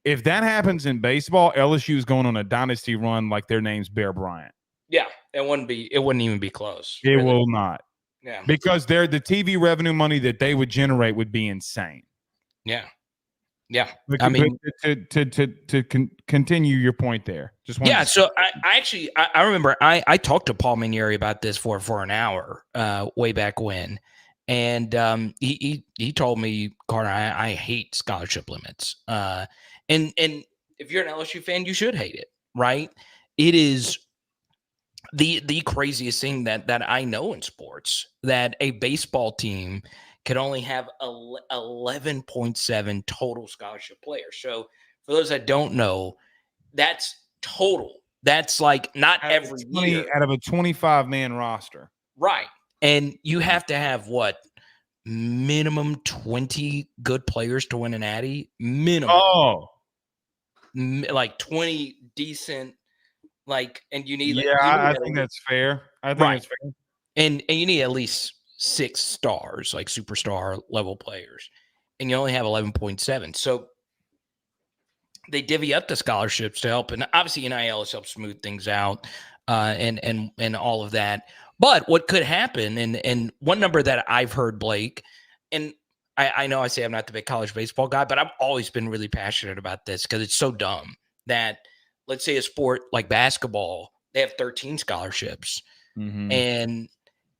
If that happens in baseball, LSU is going on a dynasty run like their name's Bear Bryant. Yeah, it wouldn't even be close. It really will not. Yeah. Because the TV revenue money that they would generate would be insane. Yeah. Yeah. But, to continue your point there. So I remember I talked to Paul Minieri about this for an hour way back when. And he told me, Carter, I hate scholarship limits. And if you're an LSU fan, you should hate it, right? It is the craziest thing that I know in sports, that a baseball team can only have 11.7 total scholarship players. So for those that don't know, that's total. That's like not every year. Out of a 25-man roster. Right. And you have to have what? Minimum 20 good players to win an Addy. Minimum. Oh. Like 20 decent, like, and you need. Yeah, I think that's fair. I think it's fair. And you need at least 6 stars, like superstar level players, and you only have 11.7. So they divvy up the scholarships to help, and obviously NIL has helped smooth things out, and all of that. But what could happen, and one number that I've heard, Blake, and I know I say I'm not the big college baseball guy, but I've always been really passionate about this because it's so dumb that, let's say a sport like basketball, they have 13 scholarships, and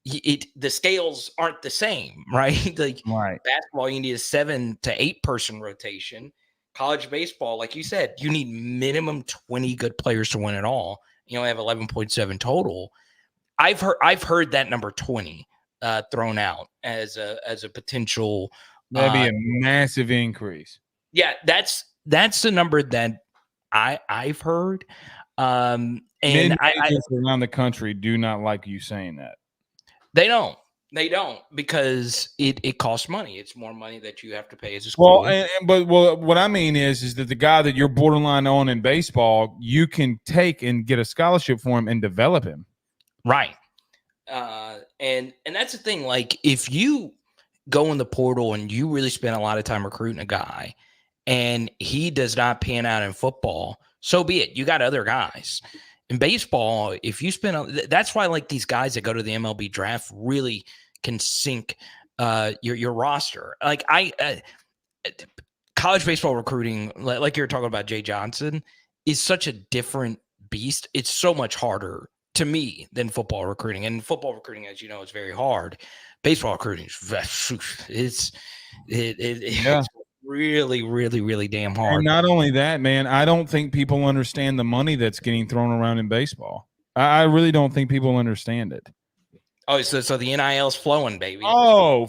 the scales aren't the same, right? Like basketball, you need a 7 to 8 person rotation. College baseball, like you said, you need minimum 20 good players to win it all. You only have 11.7 total. I've heard that number 20 thrown out as a potential. That'd be a massive increase. Yeah, that's the number that I've heard. And mid-majors around the country do not like you saying that. They don't because it costs money. It's more money that you have to pay as a school. Well, what I mean is that the guy that you're borderline on in baseball, you can take and get a scholarship for him and develop him. Right. And that's the thing. Like, if you go in the portal and you really spend a lot of time recruiting a guy and he does not pan out in football, so be it. You got other guys. In baseball, if you spend, that's why like these guys that go to the MLB draft really can sink your roster. Like college baseball recruiting, like you were talking about Jay Johnson, is such a different beast. It's so much harder to me than football recruiting. And football recruiting, as you know, is very hard. Baseball recruiting is it's really, really, really damn hard. And not only that, man, I don't think people understand the money that's getting thrown around in baseball. I really don't think people understand it. Oh, so the NIL's flowing, baby. Oh,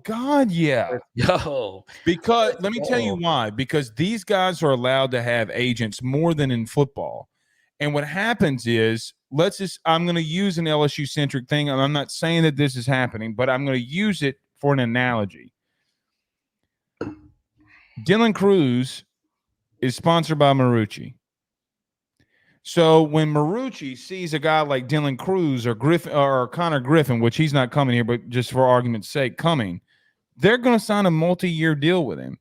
God, yeah. Yo. Because let me tell you why. Because these guys are allowed to have agents more than in football. And what happens is, I'm going to use an LSU-centric thing, and I'm not saying that this is happening, but I'm going to use it for an analogy. Dylan Cruz is sponsored by Marucci. So when Marucci sees a guy like Dylan Cruz or Connor Griffin, which he's not coming here, but just for argument's sake, they're going to sign a multi-year deal with him.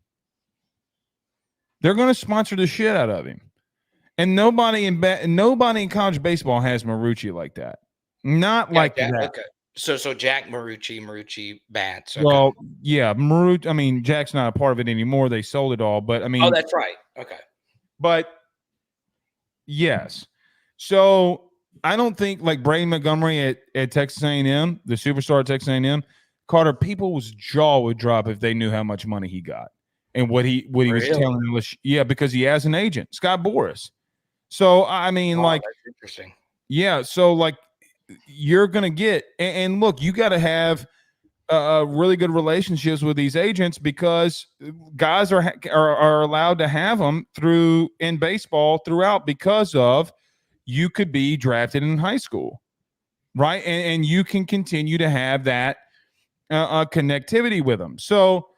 They're going to sponsor the shit out of him. And nobody in college baseball has Marucci like that. Not like that. Okay. So Jack Marucci bats. Okay. Well, yeah, Marucci. I mean, Jack's not a part of it anymore. They sold it all. But I mean, that's right. Okay. But yes. So I don't think like Braden Montgomery at Texas A&M, the superstar at Texas A&M, Carter, people's jaw would drop if they knew how much money he got and what he was telling them. Yeah, because he has an agent, Scott Boras. So I mean, that's interesting. Yeah. So like, you're gonna get and look, you got to have really good relationships with these agents because guys are allowed to have them in baseball throughout because of you could be drafted in high school, right? And you can continue to have that connectivity with them. So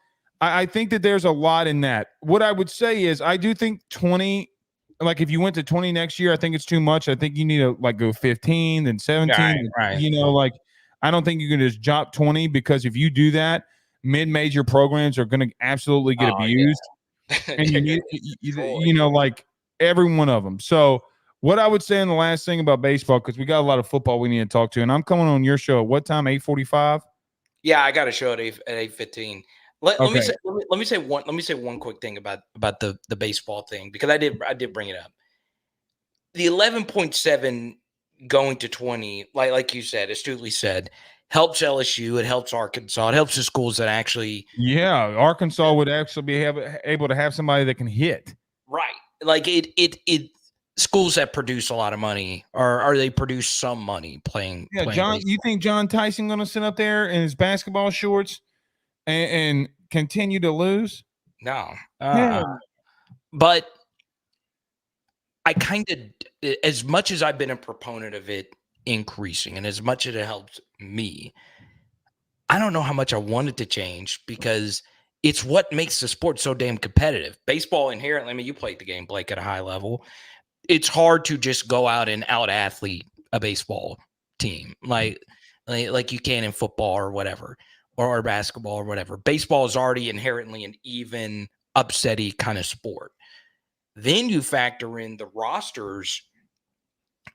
I think that there's a lot in that. What I would say is I do think 20. Like if you went to 20 next year, I think it's too much. I think you need to like go 15, then 17. Right. You know, like I don't think you can just drop 20 because if you do that, mid-major programs are going to absolutely get abused. Yeah. And you know, like every one of them. So what I would say in the last thing about baseball, because we got a lot of football we need to talk to, and I'm coming on your show at what time? 8:45? Yeah, I got a show at 8:15. Let me say one quick thing about the baseball thing, because I did bring it up. The 11.7 going to 20, like you said, astutely said, helps LSU. It helps Arkansas. It helps the schools that actually. Yeah, Arkansas would actually be able to have somebody that can hit. Right. Like it schools that produce a lot of money or they produce some money playing. Yeah, playing John, baseball. you think John Tyson going to sit up there in his basketball shorts and continue to lose? No. Yeah. But I kind of, as much as I've been a proponent of it increasing and as much as it helps me, I don't know how much I want it to change because it's what makes the sport so damn competitive. Baseball inherently, I mean, you played the game, Blake, at a high level. It's hard to just go out and out athlete a baseball team like you can in football or whatever, or basketball or whatever. Baseball is already inherently an even upsetty kind of sport. Then you factor in the rosters.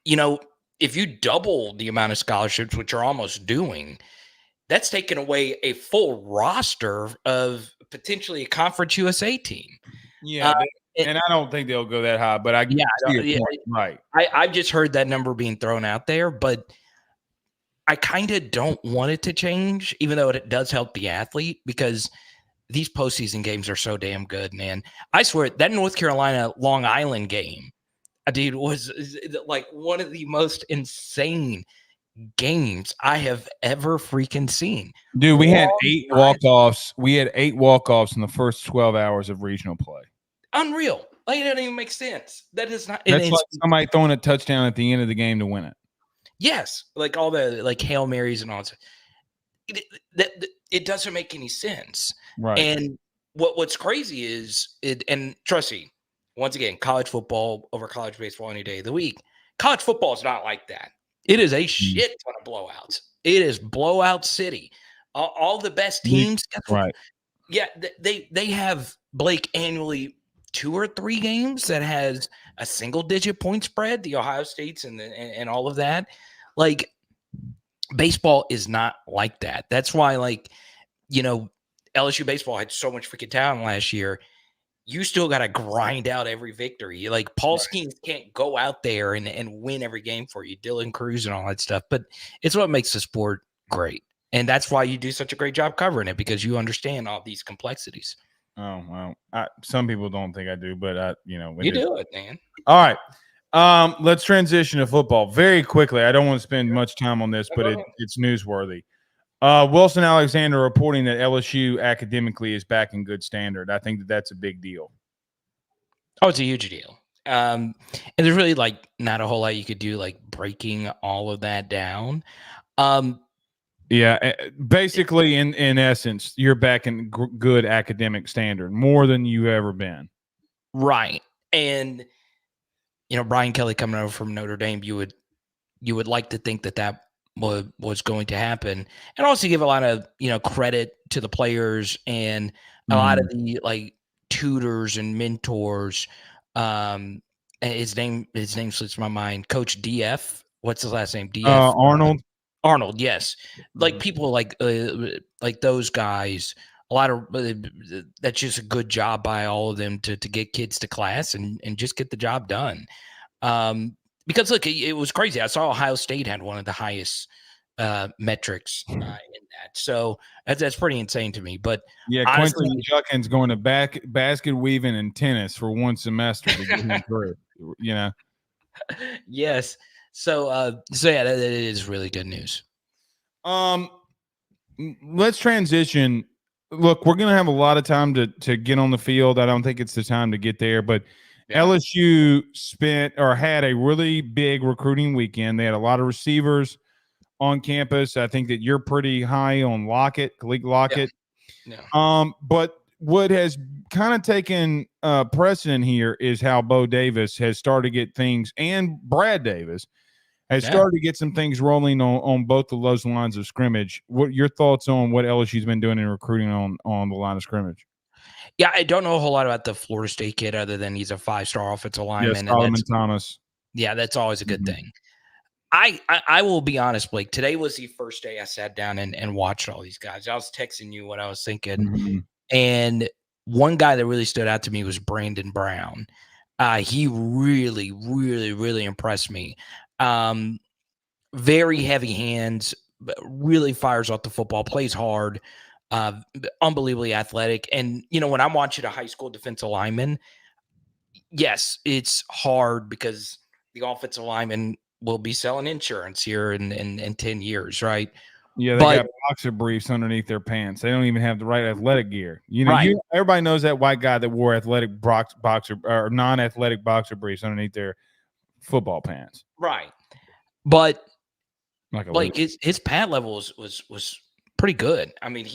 If you double the amount of scholarships, which you're almost doing, that's taken away a full roster of potentially a Conference USA team. Yeah, and I don't think they'll go that high, but I see your point. Right. I've just heard that number being thrown out there, but I kind of don't want it to change, even though it does help the athlete, because these postseason games are so damn good, man. I swear that North Carolina Long Island game, dude, was like one of the most insane games I have ever freaking seen. Dude, we had 8 walk-offs. We had 8 walk-offs in the first 12 hours of regional play. Unreal. Like, it doesn't even make sense. That is not. That's like somebody throwing a touchdown at the end of the game to win it. Yes, like all the like Hail Marys and all that. It doesn't make any sense. Right. And what's crazy is it. And trust me, once again, college football over college baseball any day of the week. College football is not like that. It is a shit ton of blowouts. It is blowout city. All the best teams. Right. Yeah, they have, Blake, annually 2 or 3 games that has a single-digit point spread. The Ohio States and all of that. Like, baseball is not like that. That's why, LSU baseball had so much freaking talent last year. You still got to grind out every victory. Like, Paul Skeens can't go out there and win every game for you, Dylan Cruz and all that stuff. But it's what makes the sport great. And that's why you do such a great job covering it, because you understand all these complexities. Oh, well, some people don't think I do, but you do it, man. All right. Let's transition to football very quickly. I don't want to spend much time on this, but it's newsworthy. Wilson Alexander reporting that LSU academically is back in good standard. I think that's a big deal. Oh, it's a huge deal. And there's really not a whole lot you could do, breaking all of that down. Yeah, basically, in essence, you're back in good academic standard, more than you've ever been. Right. And, Brian Kelly coming over from Notre Dame, you would like to think that was going to happen, and also give a lot of, credit to the players and a lot of the tutors and mentors. His name slips my mind. Coach DF. What's his last name? DF. Arnold, yes. People like those guys, a lot of that's just a good job by all of them to get kids to class and just get the job done. Because look, it was crazy. I saw Ohio State had one of the highest metrics in that. So that's pretty insane to me. But yeah, honestly, Quentin Judkins going to basket weaving and tennis for one semester to get him through. Yes. So yeah, that is really good news. Let's transition. Look, we're going to have a lot of time to get on the field. I don't think it's the time to get there, but LSU had a really big recruiting weekend. They had a lot of receivers on campus. I think that you're pretty high on Khalid Lockett. Yeah. But what has kind of taken precedent here is how Bo Davis has started to get things, and Brad Davis has started to get some things rolling on both of those lines of scrimmage. What your thoughts on what LSU's been doing in recruiting on the line of scrimmage? Yeah, I don't know a whole lot about the Florida State kid other than he's a 5-star offensive lineman. Yeah, Solomon Thomas. Yeah, that's always a good thing. I will be honest, Blake. Today was the first day I sat down and watched all these guys. I was texting you what I was thinking. And one guy that really stood out to me was Brandon Brown. He really, really, really impressed me. Very heavy hands, really fires off the football, plays hard, unbelievably athletic. And, when I'm watching a high school defensive lineman, yes, it's hard because the offensive lineman will be selling insurance here in 10 years, right? Yeah, they got boxer briefs underneath their pants. They don't even have the right athletic gear. Right. Everybody knows that white guy that wore athletic boxer or non-athletic boxer briefs underneath their football pants. Right. But like his pad level was pretty good. I mean,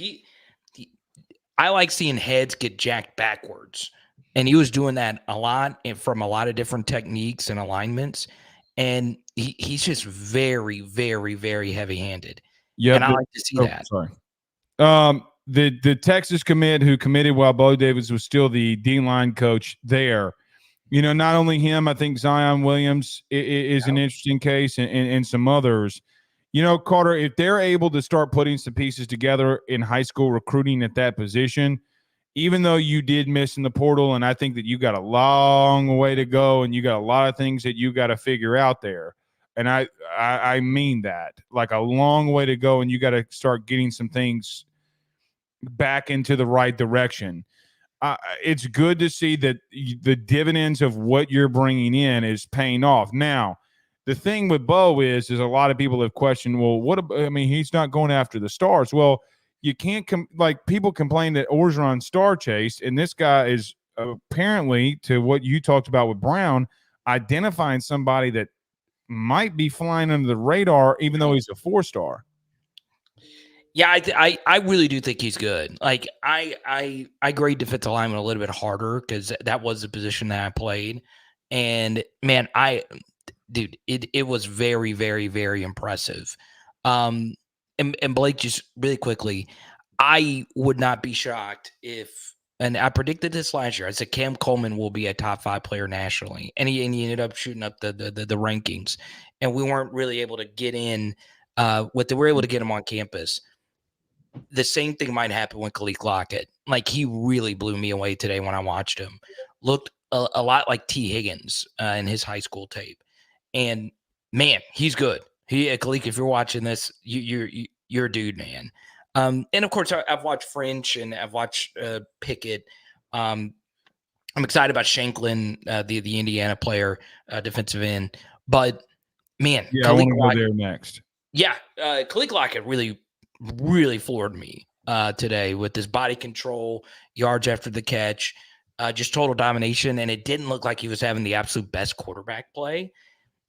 I like seeing heads get jacked backwards, and he was doing that a lot and from a lot of different techniques and alignments. And he's just very, very, very heavy-handed. Yeah, and I like to see that. Sorry. The Texas commit who committed while Bo Davis was still the D-line coach there. Not only him, I think Zion Williams is an interesting case, and some others. Carter, if they're able to start putting some pieces together in high school recruiting at that position, even though you did miss in the portal, and I think that you got a long way to go and you got a lot of things that you got to figure out there. And I mean that, like a long way to go, and you got to start getting some things back into the right direction. It's good to see that the dividends of what you're bringing in is paying off. Now, the thing with Bo is a lot of people have questioned, well, he's not going after the stars. Well, you can't people complain that Orgeron star chased, and this guy is apparently, to what you talked about with Brown, identifying somebody that might be flying under the radar, even though he's a 4-star. Yeah, I really do think he's good. Like I grade defensive lineman a little bit harder because that was the position that I played, and man, it was very, very, very impressive. And Blake, just really quickly, I would not be shocked if. And I predicted this last year. I said Cam Coleman will be a top 5 player nationally, and he ended up shooting up the rankings. And we weren't really able to get in. We were able to get him on campus. The same thing might happen with Khalil Lockett. Like, he really blew me away today when I watched him. Looked a lot like T. Higgins in his high school tape. And man, he's good. Khalil, if you're watching this, you're a dude, man. And of course, I've watched French and I've watched Pickett. I'm excited about Shanklin, the Indiana player, defensive end. But man, I want to go there next. Yeah, Khalil Lockett really floored me today with his body control, yards after the catch, just total domination. And it didn't look like he was having the absolute best quarterback play.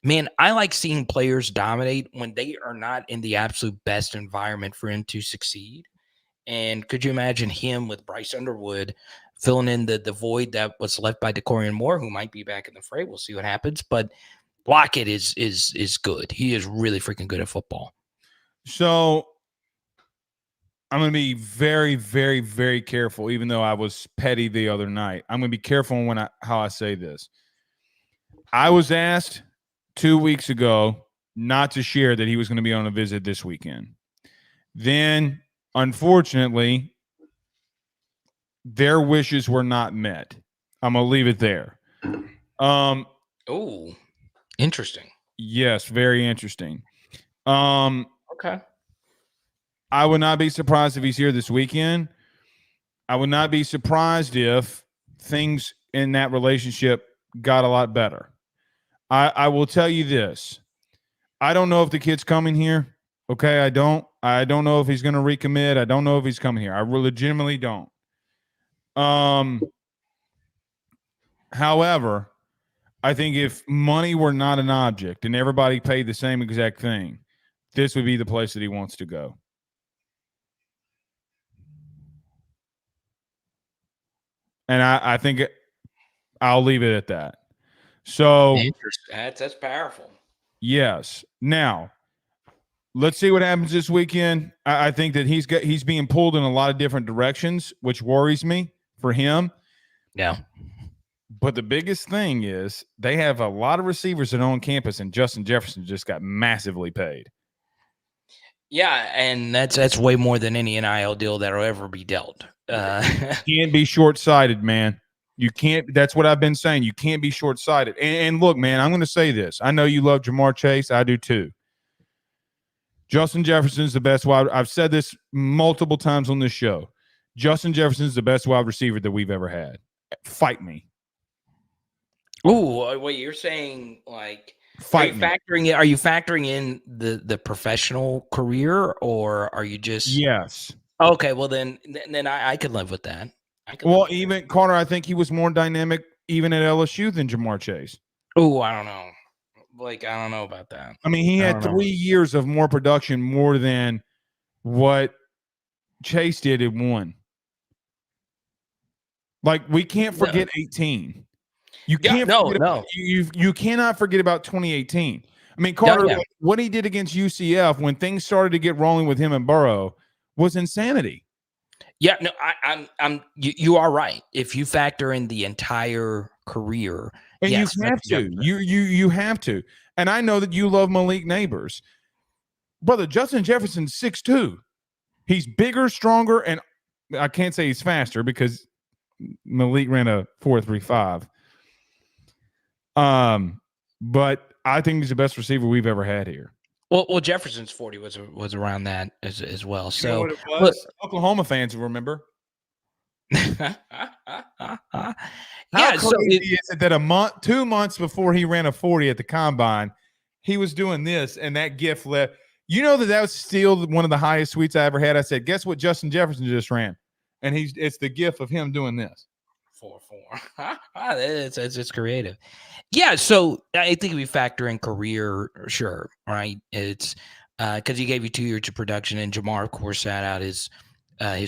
Man, I like seeing players dominate when they are not in the absolute best environment for him to succeed. And could you imagine him with Bryce Underwood filling in the void that was left by DeCorian Moore, who might be back in the fray? We'll see what happens. But Lockett is good. He is really freaking good at football. So I'm going to be very, very, very careful, even though I was petty the other night. I'm going to be careful how I say this. I was asked 2 weeks ago not to share that he was going to be on a visit this weekend. Then, unfortunately, their wishes were not met. I'm going to leave it there. Oh, interesting. Yes, very interesting. Okay. I would not be surprised if he's here this weekend. I would not be surprised if things in that relationship got a lot better. I will tell you this. I don't know if the kid's coming here. Okay, I don't know if he's going to recommit. I don't know if he's coming here. I legitimately don't. However, I think if money were not an object and everybody paid the same exact thing, this would be the place that he wants to go. And I think I'll leave it at that. So that's powerful. Yes. Now, let's see what happens this weekend. I think that he's being pulled in a lot of different directions, which worries me for him. Yeah. But the biggest thing is they have a lot of receivers that are on campus, and Justin Jefferson just got massively paid. Yeah, and that's way more than any NIL deal that'll ever be dealt. Can't be short-sighted, man. You can't. That's what I've been saying. You can't be short-sighted. And look, man, I'm going to say this. I know you love Jamar Chase. I do too. Justin Jefferson's the best wide. I've said this multiple times on this show. Justin Jefferson's the best wide receiver that we've ever had. Fight me. Ooh, what you're saying? Like, Fight me. Are you factoring in the professional career, or are you just? Yes. Okay, well then I could live with that. Well, even Carter, I think he was more dynamic even at LSU than Jamar Chase. Oh, I don't know. Like, I don't know about that. I mean, he had 3 years of more production, more than what Chase did in 1. Like, we can't forget 18. You can't. You cannot forget about 2018. I mean, Carter, what he did against UCF when things started to get rolling with him and Burrow was insanity. Yeah, no, you are right. If you factor in the entire career, and yes, you have to, you have to. And I know that you love Malik Neighbors, brother. Justin Jefferson's 6'2". He's bigger, stronger, and I can't say he's faster because Malik ran a 4.35. But I think he's the best receiver we've ever had here. Well, Jefferson's 40 was around that as well. So you know what it was? Oklahoma fans will remember. How crazy is it that 2 months before he ran a 40 at the combine, he was doing this, and that GIF left. You know that was still one of the highest tweets I ever had. I said, "Guess what? Justin Jefferson just ran," and it's the GIF of him doing this. 4-4. It's creative. Yeah, so I think we factor in career, sure, right? It's because he gave you 2 years of production, and Jamar, of course, sat out his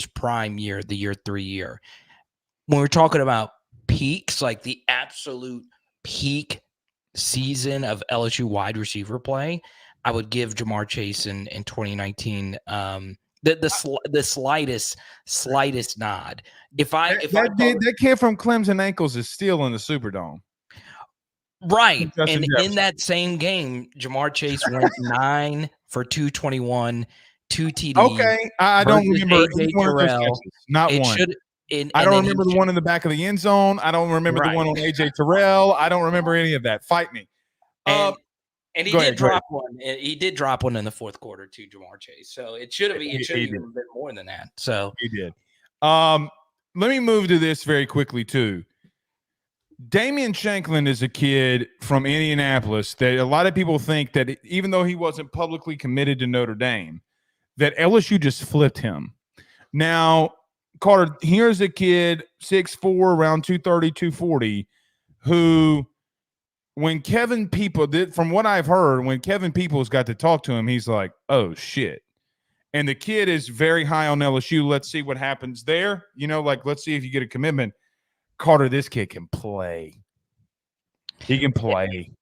prime year, the year 3 year. When we're talking about peaks, like the absolute peak season of LSU wide receiver play, I would give Jamar Chase in 2019 the slightest nod. That kid from Clemson ankles is still in the Superdome. Right. And in that same game, Jamar Chase went 9 for 221, 2 TDs. Okay. I don't remember one of those catches. Not one. I don't remember the one in the back of the end zone. I don't remember the one on AJ Terrell. I don't remember any of that. Fight me. And he did drop one. He did drop one in the fourth quarter to Jamar Chase. So it should have been a bit more than that. So he did. Let me move to this very quickly too. Damian Shanklin is a kid from Indianapolis that a lot of people think that even though he wasn't publicly committed to Notre Dame, that LSU just flipped him. Now, Carter, here's a kid, 6'4", around 230, 240, who, when Kevin People did, from what I've heard, when Kevin Peoples got to talk to him, he's like, oh, shit. And the kid is very high on LSU. Let's see what happens there. You know, like, let's see if you get a commitment. Carter, this kid can play. He can play.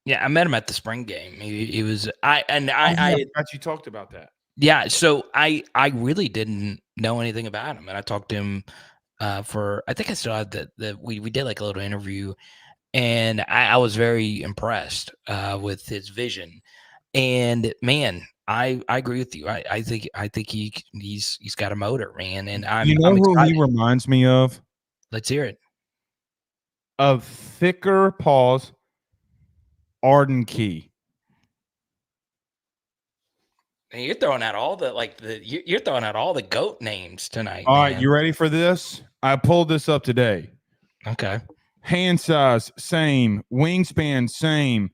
Yeah, I met him at the spring game. He was I thought you talked about that. Yeah, so I really didn't know anything about him, and I talked to him for I think I still had that we did like a little interview, and I was very impressed with his vision. And man, I agree with you. I think he's got a motor, man. And I'm who he reminds me of? Let's hear it. Of thicker paws, Arden Key. And you're throwing out all you're throwing out all the GOAT names tonight. All right, you ready for this? I pulled this up today. Okay. Hand size, same. Wingspan, same.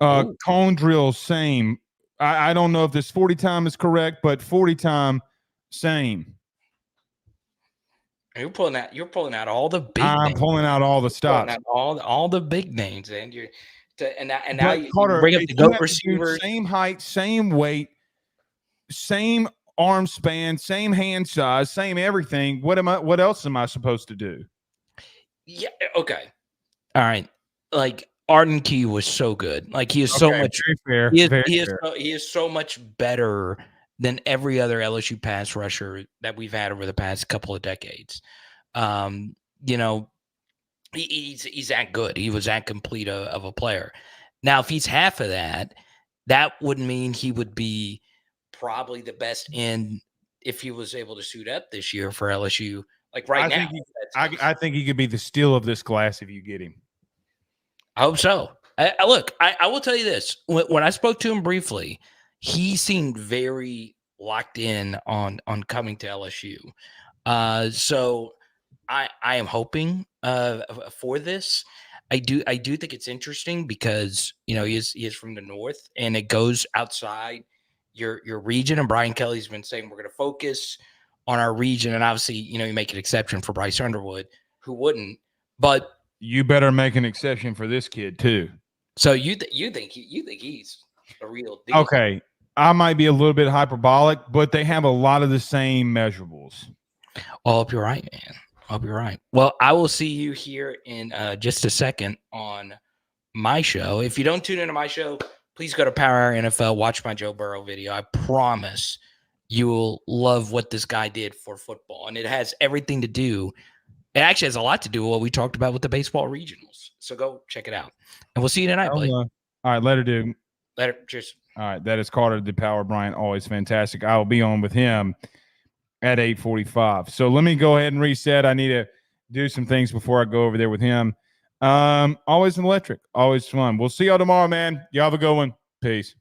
Cone drill, same. I don't know if this 40 time is correct, but 40 time, same. You're pulling out all the big. I'm names. pulling out all the stops. All the big names, and now you Carter, bring up the GOAT receivers. Same height, same weight, same arm span, same hand size, same everything. What else am I supposed to do? Yeah. Okay. All right. Like Arden Key was so good. Like he is so much. Very fair. He is so much better than every other LSU pass rusher that we've had over the past couple of decades. You know, he's that good. He was that complete of a player. Now, if he's half of that, that would mean he would be probably the best end if he was able to suit up this year for LSU. Like now. I think he could be the steal of this class if you get him. I hope so. I will tell you this. When I spoke to him briefly, he seemed very locked in on coming to LSU. So I am hoping for this. I do think it's interesting because he is from the north and it goes outside your region. And Brian Kelly's been saying we're going to focus on our region, and obviously you make an exception for Bryce Underwood, who wouldn't. But you better make an exception for this kid too. So you think he's a real deal? Okay, I might be a little bit hyperbolic, but they have a lot of the same measurables. I hope you're right, man. I hope you're right. Well, I will see you here in just a second on my show. If you don't tune into my show, please go to Power Hour NFL, watch my Joe Burrow video. I promise you will love what this guy did for football. And it has everything to do. It actually has a lot to do with what we talked about with the baseball regionals. So go check it out. And we'll see you tonight, buddy. All right, later, dude. Later. Cheers. All right, that is Carter the Power Bryant. Always fantastic. I will be on with him at 8:45. So let me go ahead and reset. I need to do some things before I go over there with him. Always electric. Always fun. We'll see y'all tomorrow, man. Y'all have a good one. Peace.